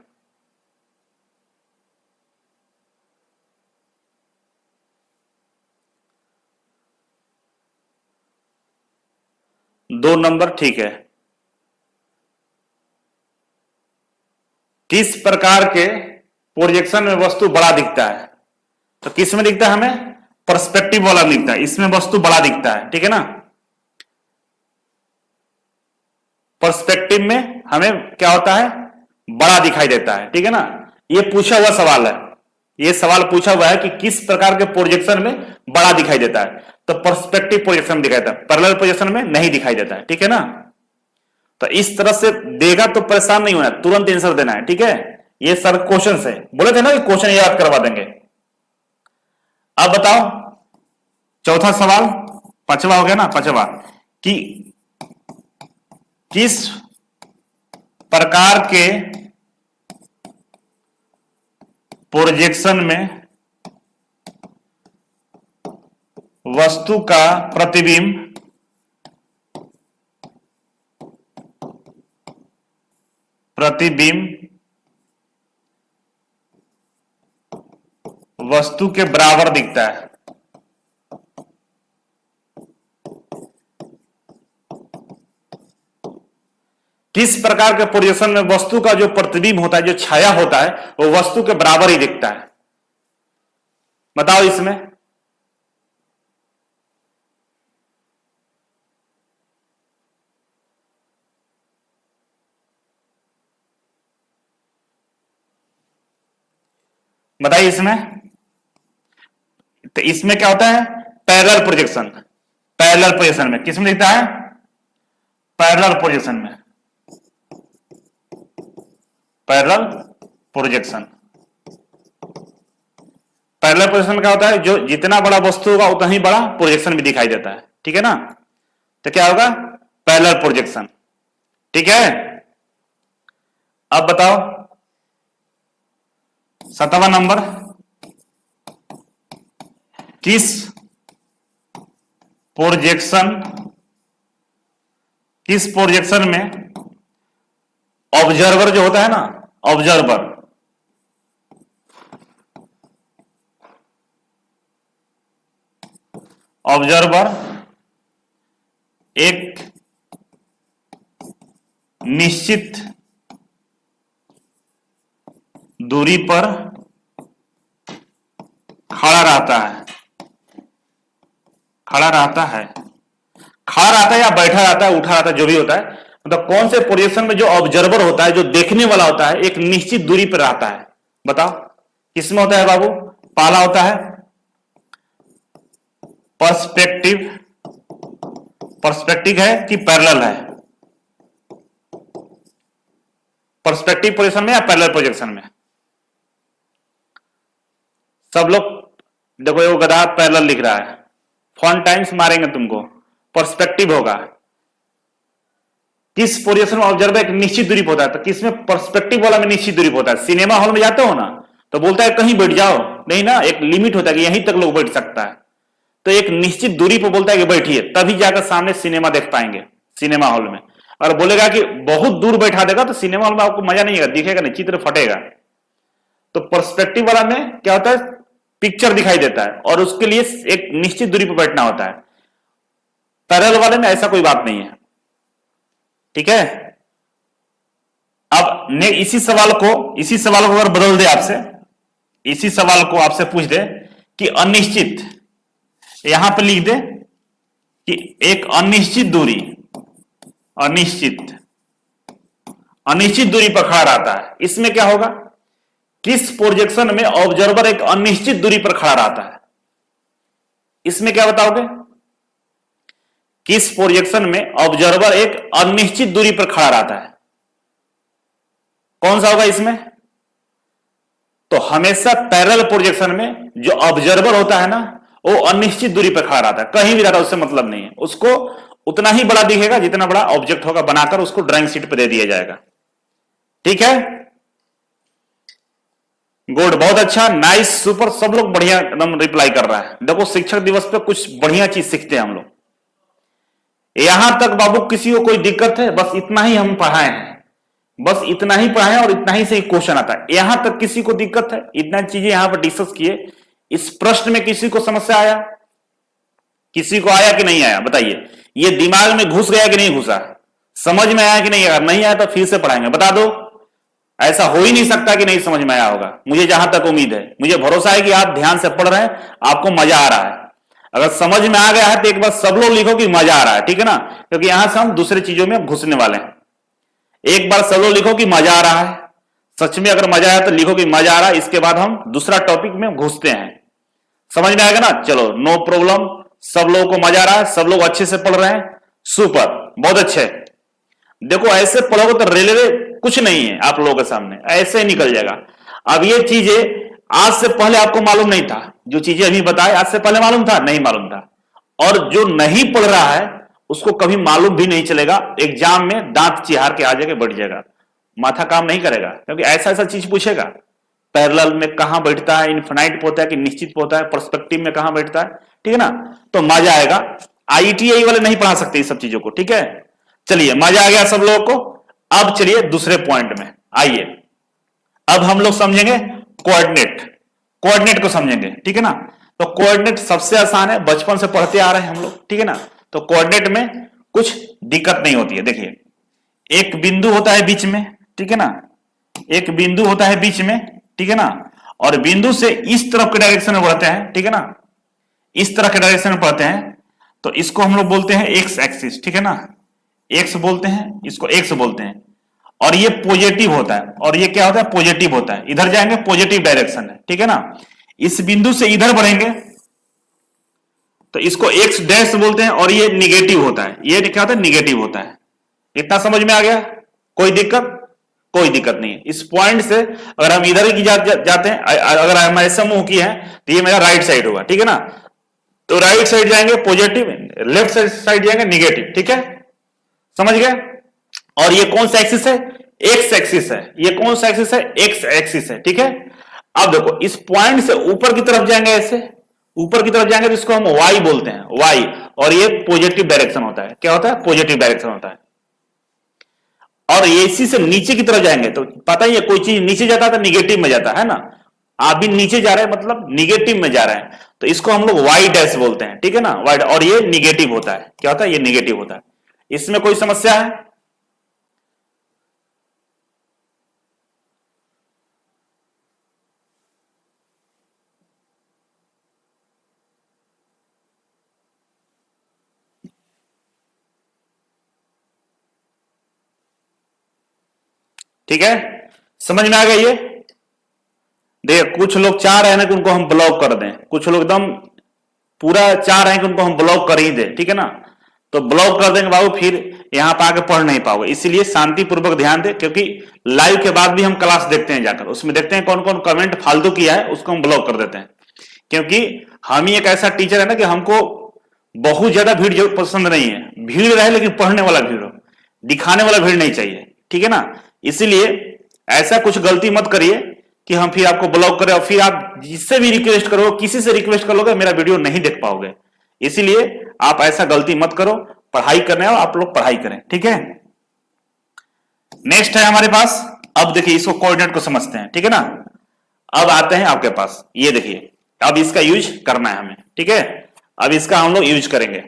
दो नंबर ठीक है। किस प्रकार के प्रोजेक्शन में वस्तु बड़ा दिखता है? तो किस में दिखता है? हमें पर्सपेक्टिव वाला दिखता है, इसमें वस्तु बड़ा दिखता है। ठीक है ना? पर्सपेक्टिव में हमें क्या होता है? बड़ा दिखाई देता है। ठीक है ना? ये पूछा हुआ सवाल है, ये सवाल पूछा हुआ है कि किस प्रकार के प्रोजेक्शन में बड़ा दिखाई देता है, तो पर्सपेक्टिव प्रोजेक्शन में दिखाई देता है, पैरेलल प्रोजेक्शन में नहीं दिखाई देता है। ठीक है ना? तो इस तरह से देगा तो परेशान नहीं होना, तुरंत आंसर देना है। ठीक है, ये सर क्वेश्चन है, बोले थे ना कि क्वेश्चन याद करवा देंगे। अब बताओ चौथा सवाल, पांचवा हो गया ना, पांचवा, कि किस प्रकार के प्रोजेक्शन में वस्तु का प्रतिबिंब वस्तु के बराबर दिखता है? किस प्रकार के प्रोजेक्शन में वस्तु का जो प्रतिबिंब होता है, जो छाया होता है, वो वस्तु के बराबर ही दिखता है? बताओ इसमें। बताइए इसमें। तो इसमें क्या होता है? Parallel projection. पैरेलल प्रोजेक्शन में किसमें दिखता है? पैरेलल प्रोजेक्शन में, पैरेलल प्रोजेक्शन। पैरेलल प्रोजेक्शन में क्या होता है? जो जितना बड़ा वस्तु होगा उतना ही बड़ा प्रोजेक्शन भी दिखाई देता है। ठीक है ना? तो क्या होगा? Parallel projection. ठीक है, अब बताओ सातवां नंबर, किस प्रोजेक्शन में ऑब्जर्वर जो होता है ना, ऑब्जर्वर, एक निश्चित दूरी पर खड़ा रहता है, खड़ा रहता है या बैठा रहता है, उठा रहता है, जो भी होता है, मतलब कौन से पोजीशन में जो ऑब्जर्वर होता है, जो देखने वाला होता है, एक निश्चित दूरी पर रहता है? बताओ किसमें होता है बाबू? पहला होता है पर्सपेक्टिव, पर्सपेक्टिव है कि पैरेलल है, पर्सपेक्टिव पोजीशन में या पैरेलल प्रोजेक्शन में। सब लोग देखो, ये गधा पैरेलल लिख रहा है, फॉन्ट टाइम्स मारेंगे तुमको। पर्सपेक्टिव होगा किस पोजीशन में ऑब्जर्वर एक निश्चित दूरी पर होता है, तो किसमें पर्सपेक्टिव वाला में निश्चित दूरी पर होता है। सिनेमा हॉल में जाते हो ना तो बोलता है कहीं बैठ जाओ, नहीं ना, एक लिमिट होता है कि यहीं तक लोग बैठ सकता है, तो एक निश्चित दूरी पर बोलता है कि बैठिए, तभी जाकर सामने सिनेमा देख पाएंगे सिनेमा हॉल में। और बोलेगा कि बहुत दूर बैठा देगा तो सिनेमा हॉल में आपको मजा नहीं आएगा, दिखेगा नहीं, चित्र फटेगा। तो पर्सपेक्टिव वाला में क्या होता है, पिक्चर दिखाई देता है और उसके लिए एक निश्चित दूरी पर बैठना होता है। पैरेलल वाले में ऐसा कोई बात नहीं है, ठीक है। अब ने इसी सवाल को अगर बदल दे आपसे, इसी सवाल को आपसे पूछ दे कि अनिश्चित, यहां पर लिख दे कि एक अनिश्चित दूरी, अनिश्चित दूरी पर खड़ा रहता है, इसमें क्या होगा, किस प्रोजेक्शन में ऑब्जर्वर एक अनिश्चित दूरी पर खड़ा रहता है, इसमें क्या बताओगे, किस प्रोजेक्शन में ऑब्जर्वर एक अनिश्चित दूरी पर खड़ा रहता है, कौन सा होगा इसमें। तो हमेशा पैरेलल प्रोजेक्शन में जो ऑब्जर्वर होता है ना वो अनिश्चित दूरी पर खड़ा रहता है, कहीं भी रहता है उससे मतलब नहीं है, उसको उतना ही बड़ा दिखेगा जितना बड़ा ऑब्जेक्ट होगा, बनाकर उसको ड्राइंग शीट पर दे दिया जाएगा, ठीक है। गुड, बहुत अच्छा, नाइस, सुपर, सब लोग बढ़िया एकदम रिप्लाई कर रहा है। देखो शिक्षक दिवस पे कुछ बढ़िया चीज सीखते हैं हम लोग। यहां तक बाबू किसी को कोई दिक्कत है, बस इतना ही हम पढ़ाए हैं, बस इतना ही पढ़ाए और इतना ही से क्वेश्चन आता है। यहां तक किसी को दिक्कत है, इतना चीजें यहां पर डिस्कस किए, इस प्रश्न में किसी को समस्या आया, किसी को आया कि नहीं आया, बताइए। ये दिमाग में घुस गया कि नहीं घुसा, समझ में आया कि नहीं आया, नहीं आया तो फिर से पढ़ाएंगे, बता दो। ऐसा हो ही नहीं सकता कि नहीं समझ में आया होगा, मुझे जहां तक उम्मीद है, मुझे भरोसा है कि आप ध्यान से पढ़ रहे हैं, आपको मजा आ रहा है। अगर समझ में आ गया है तो एक बार सब लोग लिखो कि मजा आ रहा है, ठीक है ना, क्योंकि यहां से हम दूसरी चीजों में घुसने वाले हैं। एक बार सब लोग लिखो कि मजा आ रहा है, सच में अगर मजा आया तो लिखो कि मजा आ रहा है, इसके बाद हम दूसरा टॉपिक में घुसते हैं, समझ में आएगा ना। चलो नो प्रॉब्लम, सब लोगों को मजा आ रहा है, सब लोग अच्छे से पढ़ रहे हैं, सुपर, बहुत अच्छे। देखो ऐसे पढ़ोगे तो रेलवे कुछ नहीं है आप लोगों के सामने, ऐसे ही निकल जाएगा। अब ये चीजें आज से पहले आपको मालूम नहीं था, जो चीजें अभी बताए आज से पहले मालूम था, नहीं मालूम था। और जो नहीं पढ़ रहा है उसको कभी मालूम भी नहीं चलेगा, एग्जाम में दांत चिहार के आ जाके बैठ जाएगा, माथा काम नहीं करेगा, क्योंकि ऐसा ऐसा चीज पूछेगा। पैरेलल में कहां बैठता है, इनफिनाइट पे होता है कि निश्चित पे होता है, पर्सपेक्टिव में कहां बैठता है, ठीक है ना। तो मजा आएगा, आईटीआई वाले नहीं पढ़ा सकते इस सब चीजों को, ठीक है। चलिए मजा आ गया सब लोगों को। अब चलिए दूसरे पॉइंट में आइए, अब हम लोग समझेंगे कोऑर्डिनेट, कोऑर्डिनेट को समझेंगे, ठीक है ना। तो कोऑर्डिनेट सबसे आसान है, बचपन से पढ़ते आ रहे हैं हम लोग, ठीक है ना। तो कोऑर्डिनेट में कुछ दिक्कत नहीं होती है। देखिए एक बिंदु होता है बीच में, ठीक है ना, एक बिंदु होता है बीच में, ठीक है ना, और बिंदु से इस तरफ के डायरेक्शन में बढ़ते हैं, ठीक है ना, इस तरह के डायरेक्शन में बढ़ते हैं, तो इसको हम लोग बोलते हैं एक्स एक्सिस, ठीक है ना, एक्स बोलते हैं, इसको एक्स बोलते हैं। और ये पॉजिटिव होता है, और ये क्या होता है, पॉजिटिव होता है, इधर जाएंगे पॉजिटिव डायरेक्शन है, ठीक है ना। इस बिंदु से इधर बढ़ेंगे तो इसको एक्स डैश बोलते हैं, और ये निगेटिव होता है, ये क्या होता है, निगेटिव होता है। इतना समझ में आ गया, कोई दिक्कत, कोई दिक्कत नहीं है। इस पॉइंट से अगर हम इधर की जाते हैं, अगर हम ऐसा मुंह किए हैं तो ये मेरा राइट साइड होगा, ठीक है ना। तो राइट साइड जाएंगे पॉजिटिव, लेफ्ट साइड जाएंगे निगेटिव, ठीक है, समझ गए। और ये कौन सा एक्सिस है, एक्स एक्सिस है, ये कौन सा एक्सिस है, एक्स एक्सिस है, ठीक है। अब देखो इस पॉइंट से ऊपर की तरफ जाएंगे, ऐसे ऊपर की तरफ जाएंगे तो इसको हम वाई बोलते हैं, वाई, और ये पॉजिटिव डायरेक्शन होता है, क्या होता है, पॉजिटिव डायरेक्शन होता है। और इसी से नीचे की तरफ जाएंगे तो पता ही है, कोई चीज नीचे जाता है तो निगेटिव में जाता है ना, आप भी नीचे जा रहे हैं मतलब निगेटिव में जा रहे हैं, तो इसको हम लोग वाई डैश बोलते हैं, ठीक है ना, वाई, और ये निगेटिव होता है, क्या होता है, ये निगेटिव होता है। इसमें कोई समस्या है, ठीक है, समझ में आ गई ये। देखिए कुछ लोग चाह रहे हैं ना कि उनको हम ब्लॉक कर दें, कुछ लोग एकदम पूरा चाह रहे हैं कि उनको हम ब्लॉक कर ही दें, ठीक है ना। तो ब्लॉक कर देंगे बाबू, फिर यहां पर आके पढ़ नहीं पाओगे। इसीलिए शांतिपूर्वक ध्यान दे, क्योंकि लाइव के बाद भी हम क्लास देखते हैं जाकर, उसमें देखते हैं कौन कौन कमेंट फालतू किया है, उसको हम ब्लॉक कर देते हैं। क्योंकि हम ही एक ऐसा टीचर है ना कि हमको बहुत ज्यादा भीड़ जो पसंद नहीं है, भीड़ रहे लेकिन पढ़ने वाला भीड़ हो, दिखाने वाला भीड़ नहीं चाहिए, ठीक है ना। इसीलिए ऐसा कुछ गलती मत करिए कि हम फिर आपको ब्लॉक करें और फिर आप जिससे भी रिक्वेस्ट करो, किसी से रिक्वेस्ट कर लोगे, मेरा वीडियो नहीं देख पाओगे। इसीलिए आप ऐसा गलती मत करो, पढ़ाई करने और आप लोग पढ़ाई करें, ठीक है। नेक्स्ट है हमारे पास, अब देखिए इसको कोऑर्डिनेट को समझते हैं, ठीक है ना। अब आते हैं आपके पास, ये देखिए अब इसका यूज करना है हमें, ठीक है। अब इसका हम लोग यूज करेंगे,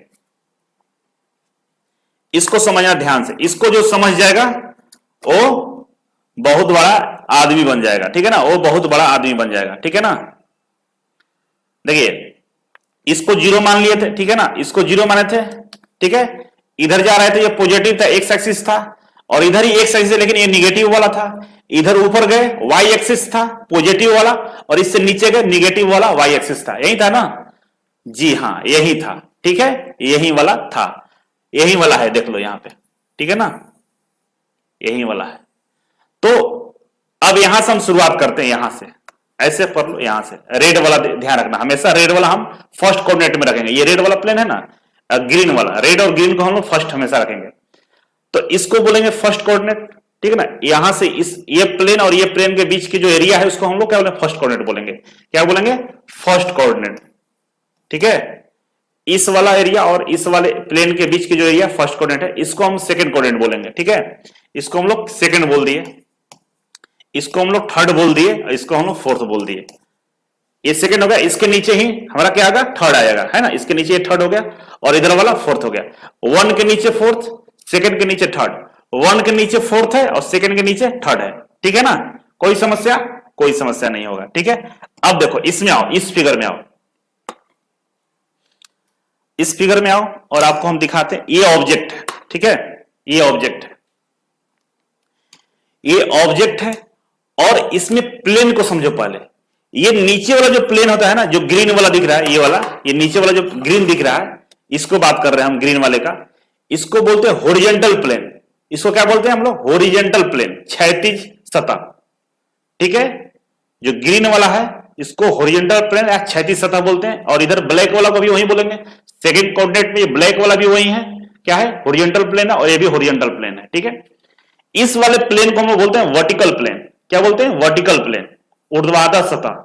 इसको समझना ध्यान से। इसको जो समझ जाएगा वो बहुत बड़ा आदमी बन जाएगा, ठीक है ना, वो बहुत बड़ा आदमी बन जाएगा, ठीक है ना। देखिए इसको जीरो मान लिए थे, ठीक है ना, इसको जीरो माने थे, ठीक है। इधर जा रहे थे, ये पॉजिटिव था, एक्स एक्सिस था, और इधर ही एक्स एक्सिस, लेकिन ये निगेटिव वाला था। इधर ऊपर गए वाई एक्सिस था पॉजिटिव वाला, और इससे नीचे गए निगेटिव वाला वाई एक्सिस था, यही था ना। जी हाँ यही था, ठीक है, यही वाला था, यही वाला है, देख लो यहां पे, ठीक है ना, यही वाला है। तो अब यहां से हम शुरुआत करते हैं, यहां से ऐसे पढ़ लो, यहां से रेड वाला ध्यान रखना, हमेशा रेड वाला हम फर्स्ट कोऑर्डिनेट में रखेंगे। ये रेड वाला प्लेन है ना, ग्रीन वाला, रेड और ग्रीन को हम लोग फर्स्ट हमेशा रखेंगे, तो इसको बोलेंगे फर्स्ट कोऑर्डिनेट, ठीक है ना। यहां से इस ये प्लेन और ये प्लेन के बीच की जो एरिया है उसको हम लोग क्या बोलेंगे, फर्स्ट कोऑर्डिनेट बोलेंगे। क्या बोलेंगे, फर्स्ट कोऑर्डिनेट, ठीक है। इस वाला एरिया और इस वाले प्लेन के बीच की जो एरिया फर्स्ट कोऑर्डिनेट है, इसको हम सेकंड कोऑर्डिनेट बोलेंगे, ठीक है। इसको हम लोग सेकंड बोल दिए, इसको हम लोग थर्ड बोल दिए, और इसको हम लोग फोर्थ बोल दिए। ये सेकंड हो गया, इसके नीचे ही हमारा क्या आएगा, थर्ड आएगा, है ना। इसके नीचे थर्ड हो गया और इधर वाला फोर्थ हो गया। वन के नीचे फोर्थ, सेकंड के नीचे थर्ड, वन के नीचे फोर्थ है और सेकंड के नीचे थर्ड है, ठीक है ना। कोई समस्या, कोई समस्या नहीं होगा, ठीक है। अब देखो इसमें आओ, इस फिगर में आओ, इस फिगर में आओ और आपको हम दिखाते हैं, ये ऑब्जेक्ट है, ठीक है, ये ऑब्जेक्ट है, ये ऑब्जेक्ट है। और इसमें प्लेन को समझो पहले, ये नीचे वाला जो प्लेन होता है ना, जो ग्रीन वाला दिख रहा है, ये वाला, ये नीचे वाला जो ग्रीन दिख रहा है, इसको बात कर रहे हैं हम, ग्रीन वाले का। इसको बोलते हैं हॉरिजॉन्टल प्लेन। इसको क्या बोलते हैं हम लोग, हॉरिजॉन्टल प्लेन, क्षैतिज सतह, ठीक है। जो ग्रीन वाला है इसको हॉरिजॉन्टल प्लेन या क्षैतिज सतह बोलते हैं। और इधर ब्लैक वाला को भी वही बोलेंगे, सेकंड कोऑर्डिनेट में ये ब्लैक वाला भी वही है, क्या है, हॉरिजॉन्टल प्लेन है, और ये भी हॉरिजॉन्टल प्लेन है, ठीक है। इस वाले प्लेन को हम लोग बोलते हैं वर्टिकल प्लेन। क्या बोलते हैं, वर्टिकल प्लेन, ऊर्ध्वाधर सतह।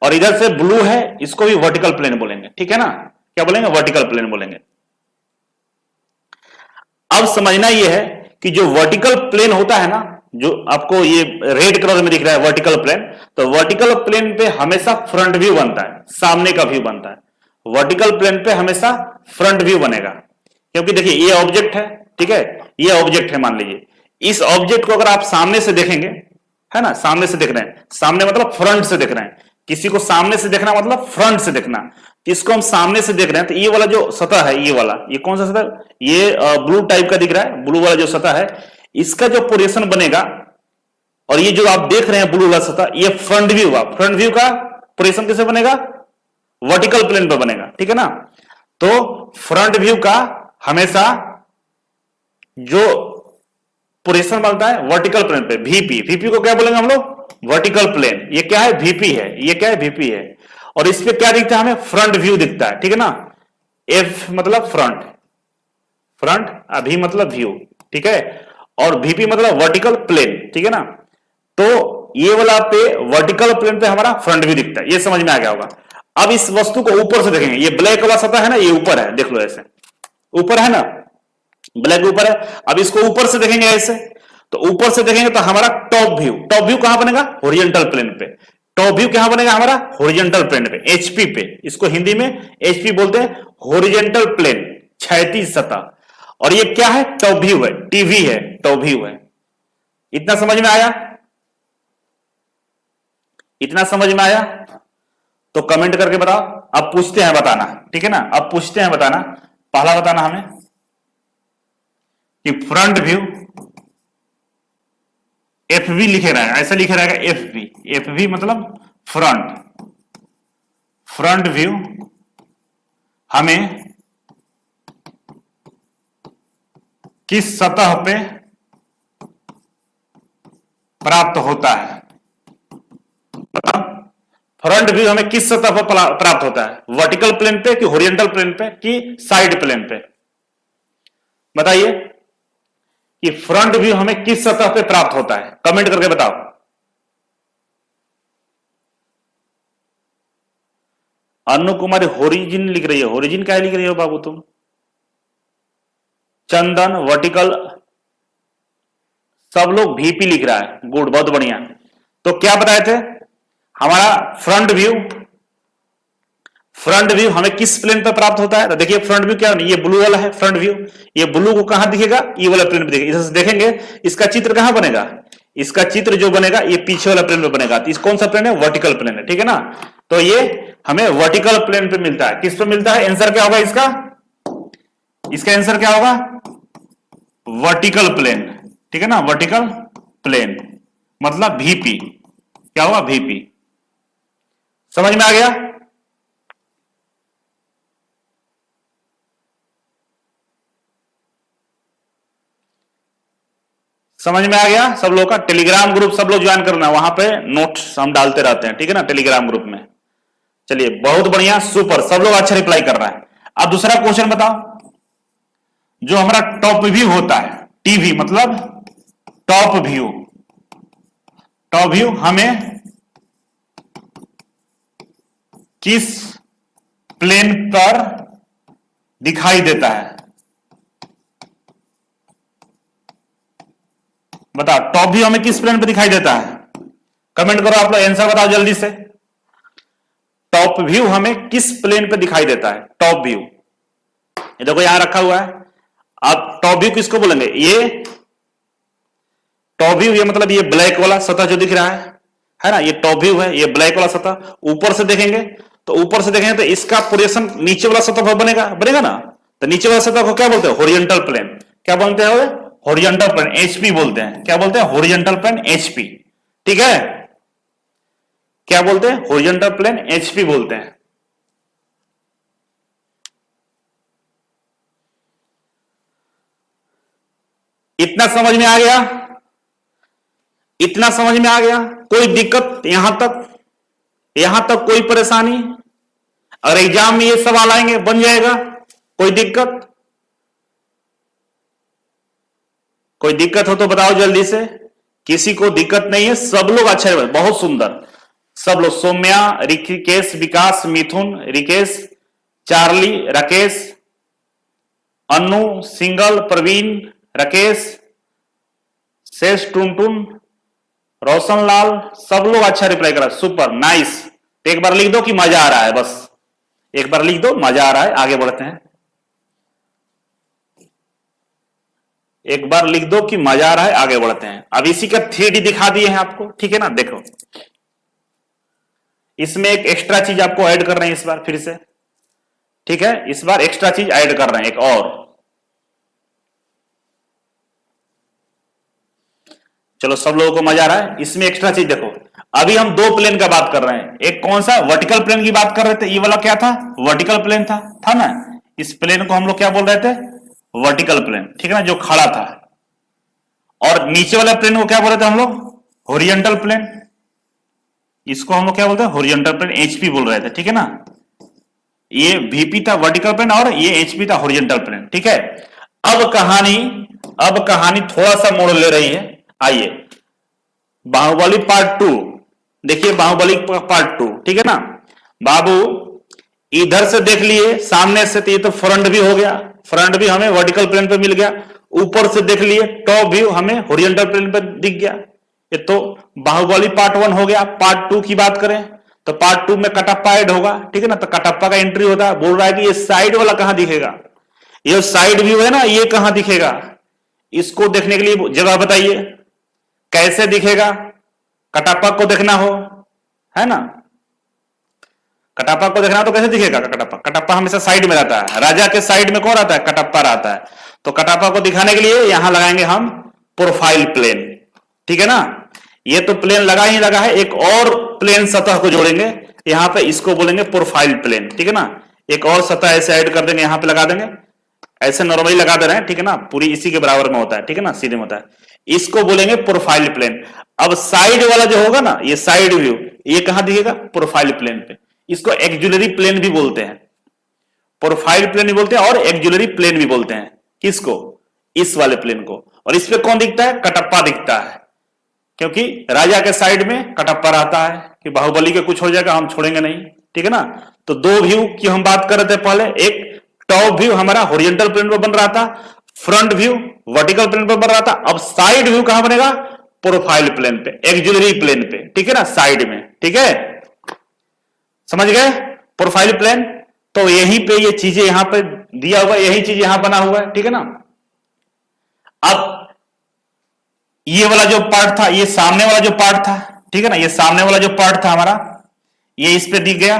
और इधर से ब्लू है, इसको भी वर्टिकल प्लेन बोलेंगे, ठीक है ना। क्या बोलेंगे, वर्टिकल प्लेन बोलेंगे। अब समझना यह है कि जो वर्टिकल प्लेन होता है ना, जो आपको ये रेड कलर में दिख रहा है वर्टिकल प्लेन, तो वर्टिकल प्लेन पे हमेशा फ्रंट व्यू बनता है, सामने का व्यू बनता है। वर्टिकल प्लेन पे हमेशा फ्रंट व्यू बनेगा, क्योंकि देखिए ये ऑब्जेक्ट है, ठीक है, ये ऑब्जेक्ट है, मान लीजिए इस ऑब्जेक्ट को अगर आप सामने से देखेंगे, है ना, सामने से देख रहे हैं, सामने मतलब फ्रंट से देख रहे हैं, किसी को सामने से देखना मतलब फ्रंट से देखना, तो इसको हम सामने से देख रहे हैं, तो ये वाला जो सतह है, ये वाला, ये कौन सा सतह, ये ब्लू टाइप का दिख रहा है, ब्लू वाला जो सतह है, इसका जो पोजीशन बनेगा, और ये जो आप देख रहे हैं ब्लू वाला सतह, ये फ्रंट व्यू हुआ। फ्रंट व्यू का पोजीशन कैसे बनेगा, वर्टिकल प्लेन पर बनेगा, ठीक है ना। तो फ्रंट व्यू का हमेशा जो पोजीशन बनता है वर्टिकल प्लेन पे, वीपी, वीपी को क्या बोलेंगे हम लोग, वर्टिकल प्लेन। ये क्या है, वीपी है, ये क्या है, वीपी है। और इस पे क्या दिखता है हमें, फ्रंट व्यू दिखता है, ठीक है ना। एफ मतलब फ्रंट, फ्रंट, अभी मतलब व्यू, ठीक है, और वीपी मतलब वर्टिकल प्लेन, ठीक है ना। तो ये वाला पे वर्टिकल प्लेन पे हमारा फ्रंट व्यू दिखता है, ये समझ में आ गया होगा। अब इस वस्तु को ऊपर से देखेंगे, ये ब्लैक वाला सतह है ना, ये ऊपर है, देख लो ऐसे, ऊपर है ना, ब्लैक ऊपर है। अब इसको ऊपर से देखेंगे ऐसे, तो ऊपर से देखेंगे तो हमारा टॉप व्यू, टॉप व्यू कहां बनेगा, हॉरिजॉन्टल प्लेन पे। टॉप व्यू कहां बनेगा हमारा, हॉरिजॉन्टल प्लेन पे, एचपी पे, इसको हिंदी में एचपी बोलते हैं, हॉरिजॉन्टल प्लेन, क्षैतिज सतह। और ये क्या है, टॉप व्यू है, टीवी है, टॉप व्यू है। इतना समझ में आया, इतना समझ में आया, तो कमेंट करके बताओ। अब पूछते हैं बताना, ठीक है ना, अब पूछते हैं बताना, पहला बताना हमें कि फ्रंट व्यू एफ बी लिखे रहेगा, ऐसा लिखे रहेगा एफ बी। एफ बी मतलब फ्रंट, फ्रंट व्यू हमें किस सतह पे प्राप्त होता है, फ्रंट व्यू हमें किस सतह पर प्राप्त होता है, वर्टिकल प्लेन पे कि हॉरिजॉन्टल प्लेन पे कि साइड प्लेन पे? बताइए कि फ्रंट व्यू हमें किस सतह पे प्राप्त होता है, कमेंट करके बताओ। अनु कुमारी होरिजिन लिख रही है, होरिजिन क्या लिख रही हो बाबू तुम? चंदन वर्टिकल, सब लोग वीपी लिख रहा है, गुड, बहुत बढ़िया। तो क्या बताए थे, हमारा फ्रंट व्यू, फ्रंट व्यू हमें किस प्लेन पर प्राप्त होता है? तो देखिए फ्रंट व्यू क्या, ये ब्लू वाला है फ्रंट व्यू, ये ब्लू को कहां दिखेगा, ये वाला प्लेन पे दिखेगा। इसे देखेंगे इसका चित्र कहां बनेगा, इसका चित्र जो बनेगा ये पीछे वाला प्लेन पे बनेगा। तो इस कौन सा प्लेन है, वर्टिकल प्लेन है, ठीक है ना। तो ये हमें वर्टिकल प्लेन पे मिलता है। किस पे मिलता है, आंसर क्या होगा इसका, इसका आंसर क्या होगा, वर्टिकल प्लेन, ठीक है ना, वर्टिकल प्लेन मतलब वीपी, क्या होगा, वीपी। समझ में आ गया? समझ में आ गया सब लोग का? टेलीग्राम ग्रुप सब लोग ज्वाइन करना, वहां पे नोट्स हम डालते रहते हैं, ठीक है ना, टेलीग्राम ग्रुप में। चलिए बहुत बढ़िया, सुपर, सब लोग अच्छा रिप्लाई कर रहा है। अब दूसरा क्वेश्चन बताओ, जो हमारा टॉप व्यू होता है, टीवी मतलब टॉप व्यू, टॉप व्यू हमें किस प्लेन पर दिखाई देता है? बताओ, टॉप व्यू हमें किस प्लेन पर दिखाई देता है? कमेंट करो आप लोग, आंसर बताओ जल्दी से। टॉप व्यू हमें किस प्लेन पे दिखाई देता है, टॉप व्यू? ये देखो यहां रखा हुआ है। अब टॉप व्यू किसको बोलेंगे, ये टॉप व्यू, ये मतलब ये ब्लैक वाला सतह जो दिख रहा है ना, ये टॉप व्यू है, ये ब्लैक वाला सतह। ऊपर से देखेंगे तो, ऊपर से देखेंगे तो इसका प्रोजेक्शन नीचे वाला सतह पर बनेगा, बनेगा ना। तो नीचे वाला सतह को क्या बोलते हैं, हॉरिजॉन्टल प्लेन। क्या बोलते हैं, हॉरिजॉन्टल प्लेन, एचपी बोलते हैं। क्या बोलते हैं, हॉरिजॉन्टल प्लेन, एचपी, ठीक है। क्या बोलते हैं, हॉरिजॉन्टल प्लेन, एचपी बोलते हैं। इतना समझ में आ गया, इतना समझ में आ गया? कोई दिक्कत यहां तक, यहां तक कोई परेशानी? अगर एग्जाम में ये सवाल आएंगे बन जाएगा, कोई दिक्कत? कोई दिक्कत हो तो बताओ जल्दी से। किसी को दिक्कत नहीं है, सब लोग अच्छा है, बहुत सुंदर सब लोग। सौम्या, ऋषिकेश, विकास, मिथुन, रिकेश, चार्ली, राकेश, अनु, सिंगल, प्रवीण, राकेश, शेष, टुनटुन, रोशन लाल, सब लोग अच्छा रिप्लाई करा, सुपर, नाइस। तो एक बार लिख दो कि मजा आ रहा है, बस एक बार लिख दो मजा आ रहा है। आगे बढ़ते हैं, एक बार लिख दो कि मजा आ रहा है, आगे बढ़ते हैं। अब इसी का 3D दिखा दिए हैं आपको, ठीक है ना। देखो इसमें एक एक्स्ट्रा चीज आपको ऐड कर रहे हैं इस बार फिर से, ठीक है, इस बार एक्स्ट्रा चीज ऐड कर रहे हैं एक और। चलो सब लोगों को मजा आ रहा है। इसमें एक्स्ट्रा चीज देखो, अभी हम दो प्लेन का बात कर रहे हैं, एक कौन सा, वर्टिकल प्लेन की बात कर रहे थे। ये वाला क्या था, वर्टिकल प्लेन था ना। इस प्लेन को हम लोग क्या बोल रहे थे, वर्टिकल प्लेन, ठीक है ना, जो खड़ा था। और नीचे वाला प्लेन को क्या बोल रहे थे हम लोग, हॉरिजॉन्टल प्लेन। इसको हम लोग क्या बोलते हैं, हॉरिजॉन्टल प्लेन, एचपी बोल रहे थे, ठीक है ना। ये वीपी था वर्टिकल प्लेन और ये एचपी था हॉरिजॉन्टल प्लेन, ठीक है। अब कहानी थोड़ा सा मोड़ ले रही है। आइए बाहुबली पार्ट 2 देखिए, बाहुबली पार्ट 2, ठीक है ना। बाबू इधर से देख लिए सामने से, तो ये तो फ्रंट व्यू हो गया, फ्रंट व्यू हमें वर्टिकल प्लेन पे मिल गया। ऊपर से देख लिए टॉप व्यू हमें हॉरिजॉन्टल प्लेन पे दिख गया। ये तो बाहुबली पार्ट 1 हो गया। पार्ट 2 की बात करें तो पार्ट 2 में कटप्पा ऐड होगा, ठीक है ना। तो कटप्पा का एंट्री होता है, बोल रहा है कि ये साइड वाला कहां दिखेगा, ये साइड व्यू है ना, ये कहां दिखेगा। इसको देखने के लिए जगह बताइए, कैसे दिखेगा, कटप्पा को देखना हो, है ना। कटप्पा को देखना हो तो कैसे दिखेगा कटप्पा, कटप्पा हमेशा साइड में रहता है, राजा के साइड में कौन रहता है, कटप्पा रहता है। तो कटप्पा को दिखाने के लिए यहां लगाएंगे हम प्रोफाइल प्लेन, ठीक है ना। ये तो प्लेन लगा ही लगा है, एक और प्लेन सतह को जोड़ेंगे यहां पे, इसको बोलेंगे प्रोफाइल प्लेन, ठीक है ना। एक और सतह ऐसे ऐड कर देंगे, यहां पे लगा देंगे, ऐसे नॉर्मली लगा दे रहे हैं, ठीक है ना, पूरी इसी के बराबर में होता है, ठीक है ना, सीधे में होता है, इसको बोलेंगे प्रोफाइल प्लेन। अब साइड वाला जो होगा ना, ये साइड व्यू, ये कहां दिखेगा, प्रोफाइल प्लेन पे। इसको एक्जुलरी प्लेन भी बोलते हैं, प्रोफाइल प्लेन भी बोलते हैं और एक्जुलरी प्लेन भी बोलते हैं। किसको, इस वाले प्लेन को। और इस पे कौन दिखता है, कटप्पा दिखता है, क्योंकि राजा के साइड में कटप्पा रहता है कि बाहुबली के कुछ हो जाएगा हम छोड़ेंगे नहीं, ठीक है ना। तो दो व्यू की हम बात कर रहे थे पहले, एक टॉप व्यू हमारा हॉरिजॉन्टल प्लेन पर बन रहा था, फ्रंट व्यू वर्टिकल प्लेन पर बन रहा था। अब साइड व्यू कहां बनेगा, प्रोफाइल प्लेन पे, एक्जुलरी प्लेन पे, ठीक है ना, साइड में, ठीक है, समझ गए, प्रोफाइल प्लेन। तो यहीं पे ये चीजें यहां पे दिया हुआ, यही चीज यहां बना हुआ है, ठीक है ना। अब ये वाला जो पार्ट था, ये सामने वाला जो पार्ट था, ठीक है ना, ये सामने वाला जो पार्ट था हमारा, ये इस पे दिख गया,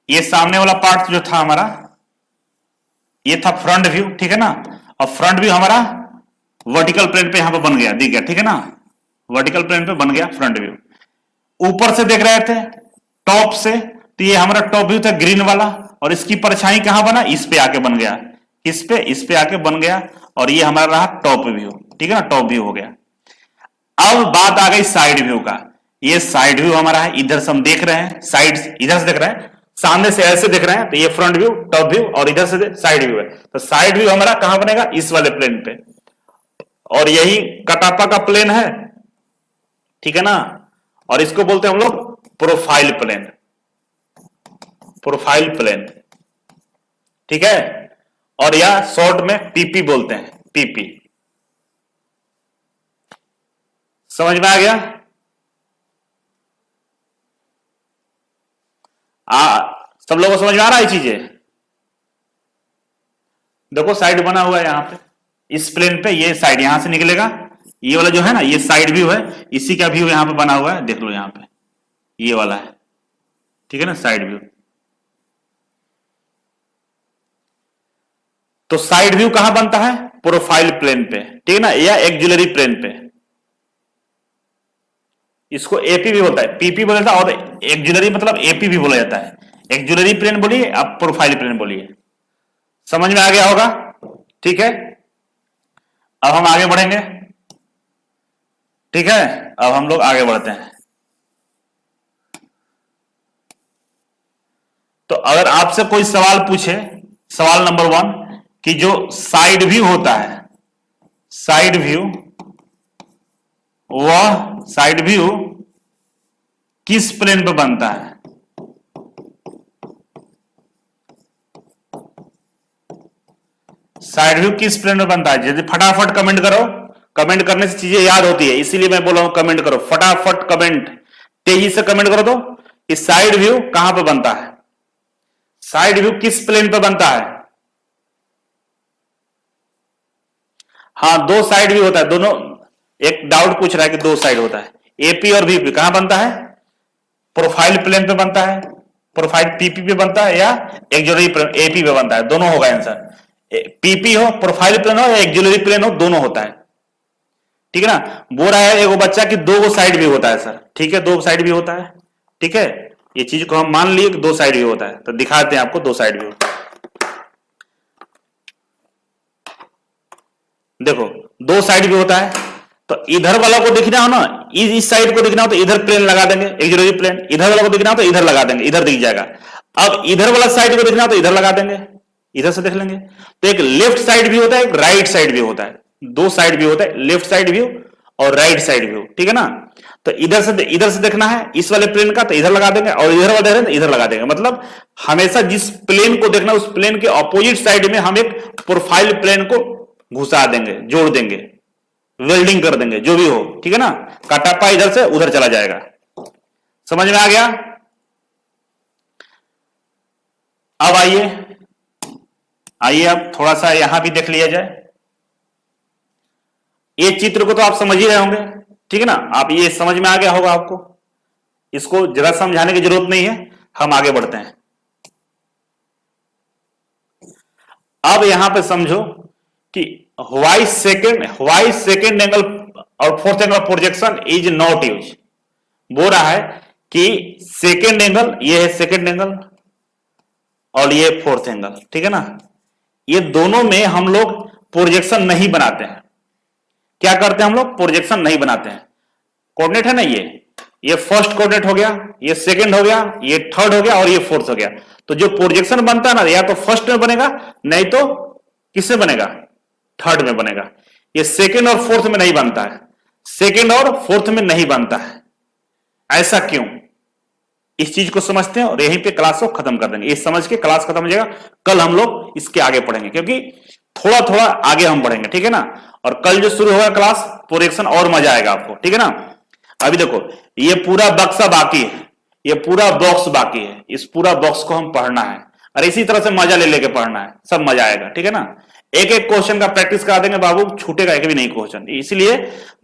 ये सामने वाला पार्ट जो था हमारा, ये था फ्रंट व्यू, ठीक है ना। और फ्रंट व्यू हमारा वर्टिकल प्लेन पे यहां पे बन गया, दिख गया, ठीक है ना, वर्टिकल प्लेन पे बन गया फ्रंट व्यू। ऊपर से देख रहे थे टॉप से, तो ये हमारा टॉप व्यू था ग्रीन वाला, और इसकी परछाई कहां बना, इस पे आके बन गया, इस पे आके बन गया, और ये हमारा रहा टॉप व्यू, ठीक है ना, टॉप व्यू हो गया। अब बात आ गई साइड व्यू का। ये साइड व्यू हमारा है, इधर से हम देख रहे हैं, साइड इधर से देख रहे हैं, सामने से ऐसे देख रहे हैं, तो ये फ्रंट व्यू, टॉप व्यू, और इधर से साइड व्यू है। तो साइड व्यू हमारा कहां बनेगा, इस वाले प्लेन पे, और यही कटापा का प्लेन है, ठीक है ना। और इसको बोलते हैं हम लोग प्रोफाइल प्लेन, प्रोफाइल प्लेन, ठीक है। और या शॉर्ट में पीपी बोलते हैं, पीपी। समझ में आ गया, सब लोगों को समझ में आ रहा है चीजें। देखो साइड बना हुआ है यहां पे, इस प्लेन पे ये साइड यहां से निकलेगा, ये वाला जो है ना, ये साइड व्यू है, इसी का व्यू यहां पे बना हुआ है, देख लो यहां पे ये वाला है, ठीक है ना, साइड व्यू। तो साइड व्यू कहां बनता है, प्रोफाइल प्लेन पे, ठीक है ना, या एक्जुलरी प्लेन पे। इसको एपी भी बोलता है, पीपी बोला जाता है, और एक्जुलरी मतलब एपी भी बोला जाता है। एक्जुलरी प्लेन बोलिए, आप प्रोफाइल प्लेन बोलिए। समझ में आ गया होगा, ठीक है। अब हम आगे बढ़ेंगे, ठीक है, अब हम लोग आगे बढ़ते हैं। तो अगर आपसे कोई सवाल पूछे, सवाल नंबर 1, कि जो साइड व्यू होता है, साइड व्यू, वह साइड व्यू किस प्लेन पे बनता है, साइड व्यू किस प्लेन पे बनता है, यदि फटाफट कमेंट करो, कमेंट करने से चीजें याद होती है, इसीलिए मैं बोल रहा हूं कमेंट करो, फटाफट कमेंट, तेजी से कमेंट करो तो, कि साइड व्यू कहां पे बनता है, साइड व्यू किस प्लेन पे बनता है। हाँ, दो साइड व्यू होता है, दोनों, एक डाउट पूछ रहा है कि दो साइड होता है, एपी और वीपी कहां बनता है, प्रोफाइल प्लेन पे बनता है, प्रोफाइल पीपी पे बनता है, या एक्जुलरी प्लेन एपी पे बनता है, दोनों होगा आंसर। पीपी हो, प्रोफाइल प्लेन हो, या एक्जुलरी प्लेन हो, दोनों होता है, ठीक है ना। बोल रहा है एगो बच्चा कि दो साइड भी होता है सर, ठीक है, दो साइड भी होता है, ठीक है, ये चीज को हम मान लिए कि दो साइड भी होता है, तो दिखाते हैं आपको दो साइड भी होता है। देखो दो साइड भी होता है, तो इधर वाला को दिखना हो ना, इस साइड को दिखना हो तो इधर प्लेन लगा देंगे, एक्जुलरी प्लेन, इधर वाला को दिखना हो तो इधर लगा देंगे, इधर दिख जाएगा। अब इधर वाला साइड को दिखना हो तो इधर लगा देंगे, इधर से देख लेंगे। तो एक लेफ्ट साइड भी होता है, एक राइट साइड भी होता है, दो साइड भी होता है, लेफ्ट साइड व्यू और राइट साइड व्यू, ठीक है ना। तो इधर से देखना है इस वाले प्लेन का, तो इधर लगा देंगे, और इधर वाला तो इधर लगा देंगे। मतलब हमेशा जिस प्लेन को देखना, उस प्लेन के ऑपोजिट साइड में हम एक प्रोफाइल प्लेन को घुसा देंगे, जोड़ देंगे, वेल्डिंग कर देंगे, जो भी हो, ठीक है ना। कटप्पा इधर से उधर चला जाएगा। समझ में आ गया। अब आइए अब थोड़ा सा यहां भी देख लिया जाए। ये चित्र को तो आप समझ ही रहे होंगे, ठीक है ना, आप ये समझ में आ गया होगा आपको, इसको जरा समझाने की जरूरत नहीं है, हम आगे बढ़ते हैं। अब यहां पे समझो कि वाई सेकेंड एंगल और fourth angle projection is not use. बोल रहा है कि सेकेंड एंगल, ये है सेकेंड एंगल और ये फोर्थ एंगल, ठीक है ना, ये दोनों में हम लोग प्रोजेक्शन नहीं बनाते हैं। क्या करते हैं हम लोग? प्रोजेक्शन नहीं बनाते हैं। कोऑर्डिनेट है ना, ये फर्स्ट कोऑर्डिनेट हो गया, ये सेकंड हो गया, ये थर्ड हो गया और ये फोर्थ हो गया। तो जो प्रोजेक्शन बनता है ना, या तो फर्स्ट में बनेगा, नहीं तो किसमें बनेगा? थर्ड में बनेगा। ये सेकंड और फोर्थ में नहीं बनता है, सेकंड और फोर्थ में नहीं बनता है। ऐसा क्यों? इस चीज को समझते हैं और यहीं पे क्लास को खत्म कर देंगे। ये समझ के क्लास खत्म हो जाएगा। कल हम लोग इसके आगे पढ़ेंगे, क्योंकि थोड़ा थोड़ा आगे हम बढ़ेंगे, ठीक है ना। और कल जो शुरू होगा क्लास प्रोजेक्शन, और मजा आएगा आपको, ठीक है ना। अभी देखो, ये पूरा बक्सा बाकी है, ये पूरा बॉक्स बाकी है। इस पूरा बॉक्स को हम पढ़ना है और इसी तरह से मजा ले लेके पढ़ना है, सब मजा आएगा, ठीक है ना। एक एक क्वेश्चन का प्रैक्टिस करा देंगे बाबू, छूटेगा एक भी नहीं क्वेश्चन। इसलिए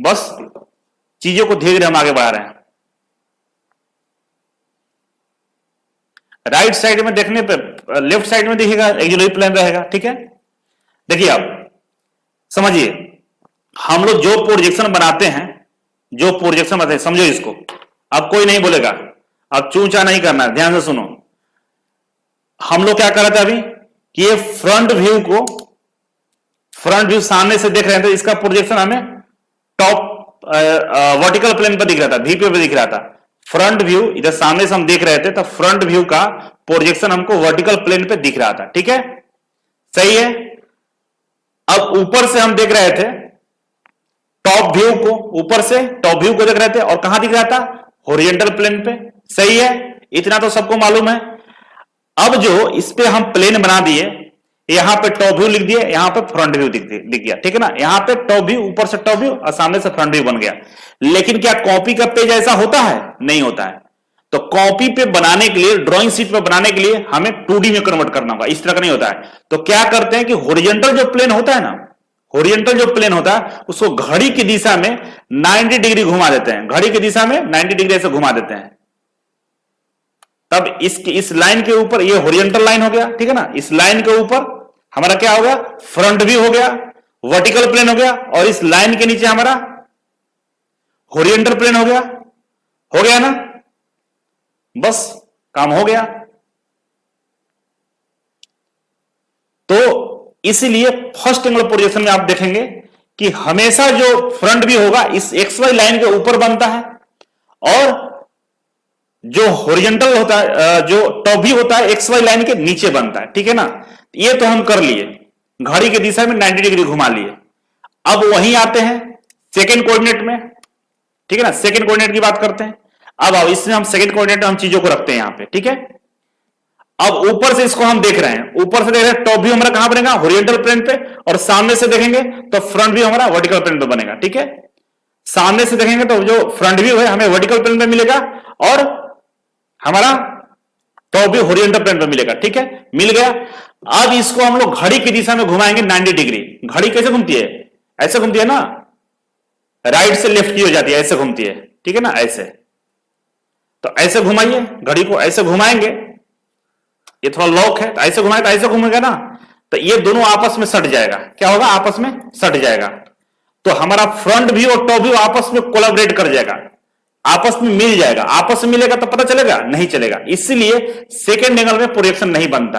बस चीजों को धीरे धीरे हम आगे बढ़ा रहे हैं। राइट साइड में देखने पे, लेफ्ट साइड में देखिएगा एक्सिलरी प्लेन रहेगा, ठीक है। देखिए आप समझिए, हम लोग जो प्रोजेक्शन बनाते हैं, जो प्रोजेक्शन बनाते हैं, समझो इसको। अब कोई नहीं बोलेगा, अब चूचा नहीं करना है, ध्यान से सुनो। हम लोग क्या कर रहे थे अभी कि ये फ्रंट व्यू सामने से देख रहे थे, इसका प्रोजेक्शन हमें टॉप वर्टिकल प्लेन पर दिख रहा था, वीपी पे दिख रहा था। फ्रंट व्यू इधर सामने से हम देख रहे थे, तो फ्रंट व्यू का प्रोजेक्शन हमको वर्टिकल प्लेन पे दिख रहा था, ठीक है, सही है। अब ऊपर से हम देख रहे थे टॉप व्यू को, ऊपर से टॉप व्यू को देख रहे थे और कहां दिख रहा था? हॉरिजॉन्टल प्लेन पे, सही है। इतना तो सबको मालूम है। अब जो इस पे हम प्लेन बना दिए, यहां पे टॉप व्यू लिख दिए, यहां पे फ्रंट व्यू दिख गया, ठीक है ना। यहां पे टॉप व्यू, ऊपर से टॉप व्यू और सामने से फ्रंट व्यू बन गया। लेकिन क्या कॉपी का पेज ऐसा होता है? नहीं होता है। तो कॉपी पे बनाने के लिए, ड्राइंग शीट पे बनाने के लिए हमें 2D में कन्वर्ट करना होगा, इस तरह का नहीं होता है। तो क्या करते हैं कि हॉरिजॉन्टल जो प्लेन होता है ना, हॉरिजॉन्टल जो प्लेन होता है उसको घड़ी की दिशा में 90 डिग्री घुमा देते हैं, घड़ी की दिशा में 90 डिग्री से घुमा देते हैं। तब इस लाइन के ऊपर, ये हॉरिजॉन्टल लाइन हो गया, ठीक है ना, इस लाइन के ऊपर हमारा क्या हो गया? फ्रंट व्यू हो गया, वर्टिकल प्लेन हो गया, और इस लाइन के नीचे हमारा हॉरिजॉन्टल प्लेन हो गया ना, बस काम हो गया। तो इसीलिए फर्स्ट एंगल प्रोजेक्शन में आप देखेंगे कि हमेशा जो फ्रंट व्यू होगा इस एक्स वाई लाइन के ऊपर बनता है, और जो हॉरिजॉन्टल होता है, जो टॉप व्यू होता है, एक्स वाई लाइन के नीचे बनता है, ठीक है ना। ये तो हम कर लिए, घड़ी की दिशा में 90 डिग्री घुमा लिए। अब वहीं आते हैं सेकेंड कोऑर्डिनेट में, ठीक है ना, सेकेंड कोऑर्डिनेट की बात करते हैं। अब इसमें हम सेकेंड कोऑर्डिनेट में हम चीजों को रखते हैं यहां पे, ठीक है। अब ऊपर से इसको हम देख रहे हैं, ऊपर से देख रहे हैं, टॉप व्यू हमारा कहां बनेगा? हॉरिजॉन्टल प्लेन पे, और सामने से देखेंगे तो फ्रंट व्यू हमारा वर्टिकल प्लेन पे बनेगा, ठीक है। सामने से देखेंगे तो जो फ्रंट व्यू है हमें वर्टिकल प्लेन पे मिलेगा, और हमारा टॉप व्यू हॉरिजॉन्टल प्लेन पे मिलेगा, ठीक है, मिल गया। अब इसको हम लोग घड़ी की दिशा में घुमाएंगे 90 डिग्री। घड़ी कैसे घूमती है? ऐसे घूमती है ना, राइट से लेफ्ट की हो जाती है, ऐसे घूमती है, ठीक है ना, ऐसे। तो ऐसे घुमाइए घड़ी को, ऐसे घुमाएंगे, ये थोड़ा लॉक है तो ऐसे घुमाए तो ऐसे घूमेगा ना, तो ये दोनों आपस में सट जाएगा। क्या होगा? आपस में सट जाएगा। तो हमारा फ्रंट व्यू और टॉप व्यू आपस में कोलैबोरेट कर जाएगा, आपस में मिल जाएगा। आपस में मिलेगा तो पता चलेगा? नहीं चलेगा। इसलिए सेकेंड एंगल में प्रोजेक्शन नहीं बनता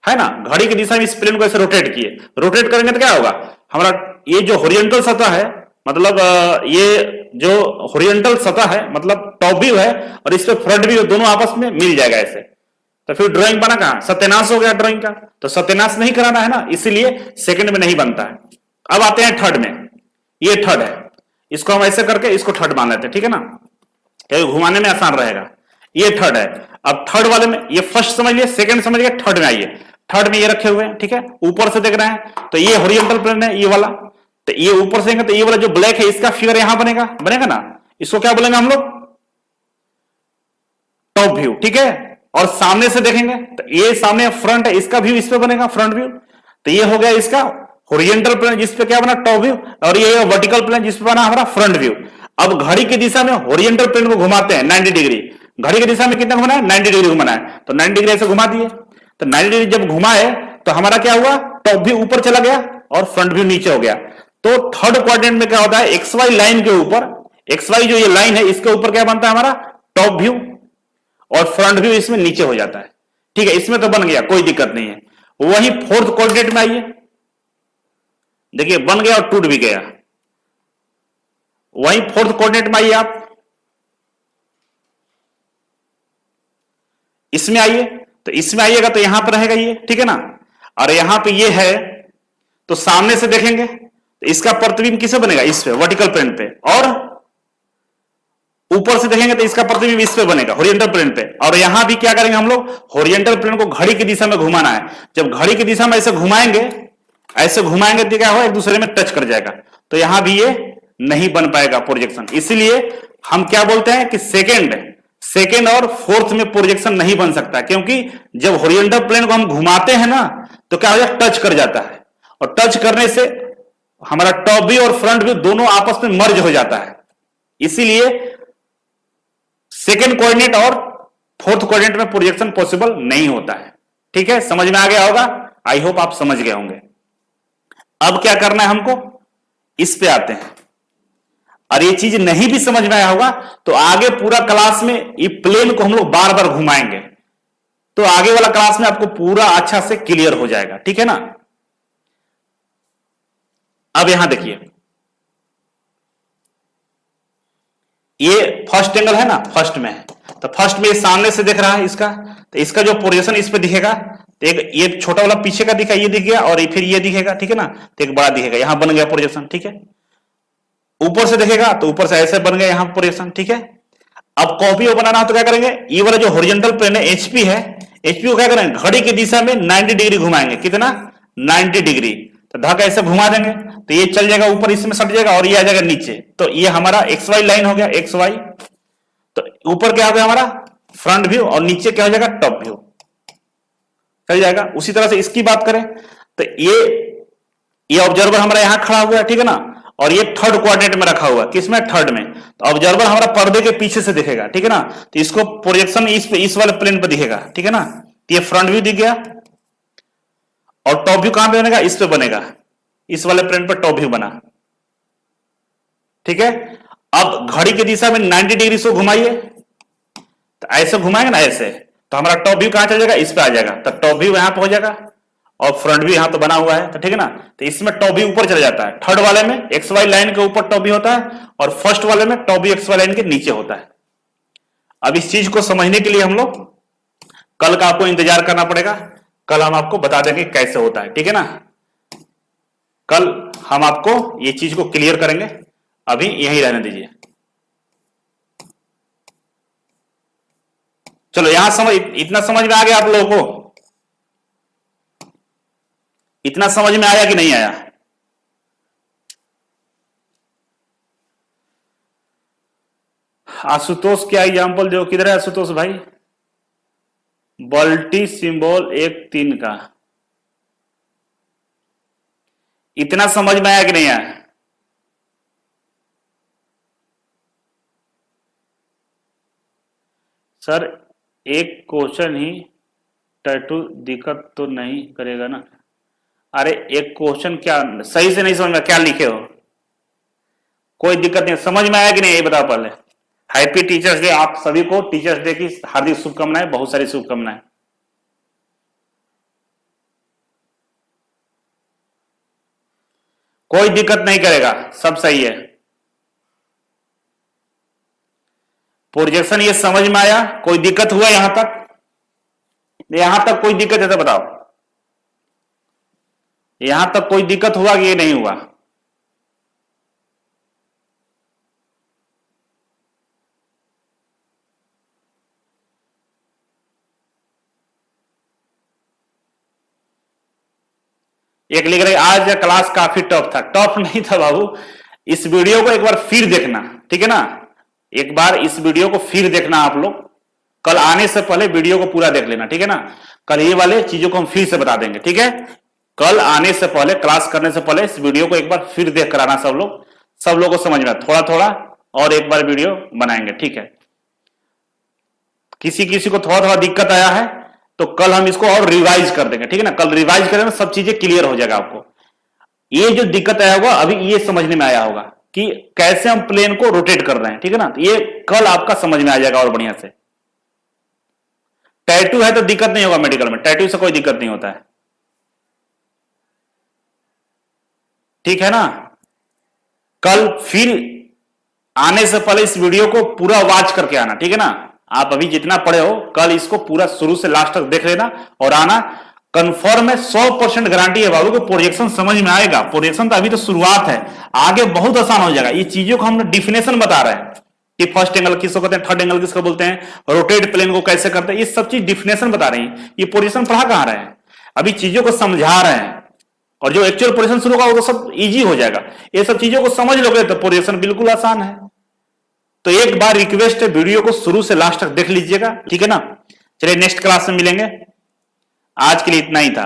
है ना। घड़ी की दिशा में इस प्लेन को ऐसे रोटेट किए, रोटेट करेंगे तो क्या होगा? हमारा ये जो हॉरिजॉन्टल सतह है, मतलब ये जो हॉरिजॉन्टल सतह है, मतलब टॉप व्यू है, और इस पे फ्रंट व्यू, दोनों आपस में मिल जाएगा ऐसे। तो फिर ड्राइंग बना कहां? सत्यानाश हो गया ड्राइंग का। तो सत्यानाश नहीं कराना है ना, इसीलिए सेकंड में नहीं बनता है। अब आते हैं थर्ड में। ये थर्ड है, इसको हम ऐसे करके इसको थर्ड मान लेते हैं, ठीक है ना, घुमाने में आसान रहेगा। ये थर्ड है। अब थर्ड वाले में, ये फर्स्ट समझ लिया, सेकंड समझ गया, थर्ड में आइए। थर्ड में ये रखे हुए हैं, ठीक है, ऊपर से देख रहे हैं तो ये हॉरिजॉन्टल प्लेन है, ये वाला। तो ये ऊपर से तो ये वाला जो ब्लैक है इसका फिगर यहां बनेगा ना, इसको क्या बोलेंगे हम लोग? टॉप व्यू, ठीक है। और सामने से देखेंगे तो ये सामने फ्रंट है, इसका व्यू इस पे बनेगा, फ्रंट व्यू। तो ये हो गया इसका हॉरिजॉन्टल प्लेन, जिस पे क्या बना? Top view. और ये वर्टिकल प्लेन, जिस पे बना हमारा फ्रंट व्यू। अब घड़ी की दिशा में हॉरिजॉन्टल प्लेन को घुमाते हैं 90 डिग्री। घड़ी की दिशा में कितना घुमाना है? 90 डिग्री घुमाना है। तो 90 डिग्री ऐसे घुमा दिए। तो 90 डिग्री जब घुमाए तो हमारा क्या हुआ? टॉप व्यू ऊपर चला गया, और फ्रंट व्यू नीचे हो गया। तो थर्ड क्वाड्रेंट में क्या होता है, एक्स वाई लाइन के ऊपर, एक्स वाई जो ये लाइन है इसके ऊपर क्या बनता है हमारा टॉप व्यू, और फ्रंट व्यू इसमें नीचे हो जाता है। ठीक है, इसमें तो बन गया, कोई दिक्कत नहीं है। वही फोर्थ क्वाड्रेंट में आइए, देखिए बन गया और टूट भी गया। वही फोर्थ क्वाड्रेंट में आइए आप, इसमें आइए, तो इसमें आइएगा तो यहां पर रहेगा ये, ठीक है ना, और यहां पे ये है, तो सामने से देखेंगे तो इसका प्रतिबिंब किसे बनेगा, इस पे वर्टिकल प्लेन पे, और ऊपर से देखेंगे तो इसका प्रतिबिंब इस पे बनेगा हॉरिजॉन्टल प्लेन पे। और यहां भी क्या करेंगे हम लोग, हॉरिजॉन्टल प्लेन को घड़ी की दिशा में घुमाना है। जब घड़ी की दिशा में ऐसे घुमाएंगे, ऐसे घुमाएंगे तो क्या होगा, एक दूसरे में टच कर जाएगा, तो यहां भी ये नहीं बन पाएगा प्रोजेक्शन। इसलिए हम क्या बोलते हैं कि सेकेंड और फोर्थ में प्रोजेक्शन नहीं बन सकता, क्योंकि जब हॉरिजॉन्टल प्लेन को हम घुमाते हैं ना तो क्या हो जाता है, टच कर जाता है, और टच करने से हमारा टॉप व्यू और फ्रंट व्यू दोनों आपस में मर्ज हो जाता है। इसीलिए सेकेंड कोऑर्डिनेट और फोर्थ कोऑर्डिनेट में प्रोजेक्शन पॉसिबल नहीं होता है। ठीक है, समझ में आ गया होगा, आई होप आप समझ गए होंगे। अब क्या करना है हमको, इस पे आते हैं। और ये चीज नहीं भी समझ में आया होगा तो आगे पूरा क्लास में ये प्लेन को हम लोग बार बार घुमाएंगे, तो आगे वाला क्लास में आपको पूरा अच्छा से क्लियर हो जाएगा। ठीक है ना। अब यहां देखिए, ये फर्स्ट एंगल है ना, फर्स्ट में है, तो फर्स्ट में ये सामने से दिख रहा है इसका, तो इसका जो प्रोजेक्शन इस पे दिखेगा, तो एक ये छोटा वाला पीछे का दिखा, ये दिख गया, और फिर ये दिखेगा, ठीक है ना, तो एक बड़ा दिखेगा, यहां बन गया प्रोजेक्शन। ठीक है, ऊपर से देखेगा तो ऊपर से ऐसे बन गया यहां प्रोजेक्शन। ठीक है, अब कॉपी बनाना हो तो क्या करेंगे, ये वाला जो हॉरिजॉन्टल प्लेन है एचपी है, एचपी को क्या करेंगे, घड़ी की दिशा में 90 डिग्री घुमाएंगे, कितना 90 डिग्री, तो धक ऐसे घुमा देंगे तो ये चल जाएगा ऊपर, इसमें सट जाएगा, और ये आ जाएगा नीचे, तो ये हमारा एक्स वाई लाइन हो गया, एक्स वाई। तो ऊपर क्या हो गया हमारा फ्रंट व्यू, और नीचे क्या हो जाएगा टॉप व्यू, चल जाएगा। उसी तरह से इसकी बात करें तो ये ऑब्जर्वर हमारा यहां खड़ा हुआ है, ठीक है ना, और ये थर्ड क्वाड्रेंट में रखा हुआ है, किसमें, थर्ड में, तो ऑब्जर्वर हमारा पर्दे के पीछे से दिखेगा, ठीक है ना, तो इसको प्रोजेक्शन इस वाले प्लेन पर दिखेगा, ठीक है ना, तो ये फ्रंट व्यू दिख गया, और टॉप व्यू कहां पे बनेगा, इस पे बनेगा, इस वाले प्लेन पर टॉप व्यू बना। ठीक है, अब घड़ी की दिशा में 90 डिग्री से घुमाइए, तो ऐसे घुमाएंगे ना ऐसे, तो हमारा टॉप व्यू कहां चल जाएगा, इस पे आ जाएगा, तो टॉप व्यू यहां पे हो जाएगा, और फ्रंट व्यू यहां तो बना हुआ है, तो ठीक है ना, तो इसमें टॉप व्यू ऊपर चला जाता है, थर्ड वाले में एक्स वाई लाइन के ऊपर टॉप व्यू होता है, और फर्स्ट वाले में top view x y line के नीचे होता है। अब इस चीज को समझने के लिए हम लोग कल का आपको इंतजार करना पड़ेगा, कल हम आपको बता देंगे कैसे होता है। ठीक है ना, कल हम आपको ये चीज को क्लियर करेंगे, अभी यहीं रहने दीजिए। चलो यहां समझ, इतना समझ में आ गया आप लोगों को, इतना समझ में आया कि नहीं आया। आशुतोष क्या एग्जांपल दो, किधर है आशुतोष भाई, बल्टी सिंबल 1 3 का, इतना समझ में आया कि नहीं आया। सर एक क्वेश्चन ही टैटू दिक्कत तो नहीं करेगा ना, अरे एक क्वेश्चन क्या सही से नहीं समझ में, क्या लिखे हो, कोई दिक्कत नहीं, समझ में आया कि नहीं ये बताओ पहले। हैप्पी टीचर्स डे, आप सभी को टीचर्स डे की हार्दिक शुभकामनाएं, बहुत सारी शुभकामनाएं। कोई दिक्कत नहीं करेगा, सब सही है। प्रोजेक्शन ये समझ में आया, कोई दिक्कत हुआ यहां तक, यहां तक कोई दिक्कत है तो बताओ, यहां तक कोई दिक्कत हुआ कि ये नहीं हुआ। एक लिख रहे आज क्लास काफी टफ था, टफ नहीं था बाबू, इस वीडियो को एक बार फिर देखना, ठीक है ना, एक बार इस वीडियो को फिर देखना आप लोग, कल आने से पहले वीडियो को पूरा देख लेना, ठीक है ना, कल ये वाले चीजों को हम फिर से बता देंगे। ठीक है, कल आने से पहले, क्लास करने से पहले इस वीडियो को एक बार फिर देख कर आना, सब लोग को समझ में, थोड़ा थोड़ा और एक बार वीडियो बनाएंगे। ठीक है, किसी किसी को थोड़ा थोड़ा दिक्कत आया है तो कल हम इसको और रिवाइज कर देंगे, ठीक है ना, कल रिवाइज करेंगे, सब चीजें क्लियर हो जाएगा आपको। ये जो दिक्कत आया होगा अभी ये समझने में आया होगा कि कैसे हम प्लेन को रोटेट कर रहे हैं, ठीक है ना। ये कल आपका समझ में आ जाएगा और बढ़िया से। टैटू है तो दिक्कत नहीं होगा मेडिकल में, टैटू से कोई दिक्कत नहीं होता है, ठीक है ना। कल फिर आने से पहले इस वीडियो को पूरा वॉच करके आना, ठीक है ना। आप अभी जितना पढ़े हो कल इसको पूरा शुरू से लास्ट तक देख लेना और आना। कंफर्म है, 100% गारंटी है बाबू को प्रोजेक्शन समझ में आएगा। प्रोजेक्शन तो अभी तो शुरुआत है, आगे बहुत आसान हो जाएगा। ये चीजों को हम डिफिनेशन बता रहे हैं कि फर्स्ट एंगल किसको कहते हैं, थर्ड एंगल किसको बोलते हैं, रोटेट प्लेन को कैसे करते हैं, ये सब चीज डिफिनेशन बता रही है। ये पोजीशन पढ़ा कहां रहे हैं, अभी चीजों को समझा रहे हैं। और जो एक्चुअल पोजीशन शुरू होगा वो तो सब इजी हो जाएगा। ये सब चीजों को समझ लोगे तो पोजीशन बिल्कुल आसान है। तो एक बार रिक्वेस्ट है, वीडियो को शुरू से लास्ट तक देख लीजिएगा, ठीक है ना। चलिए नेक्स्ट क्लास में मिलेंगे, आज के लिए इतना ही था।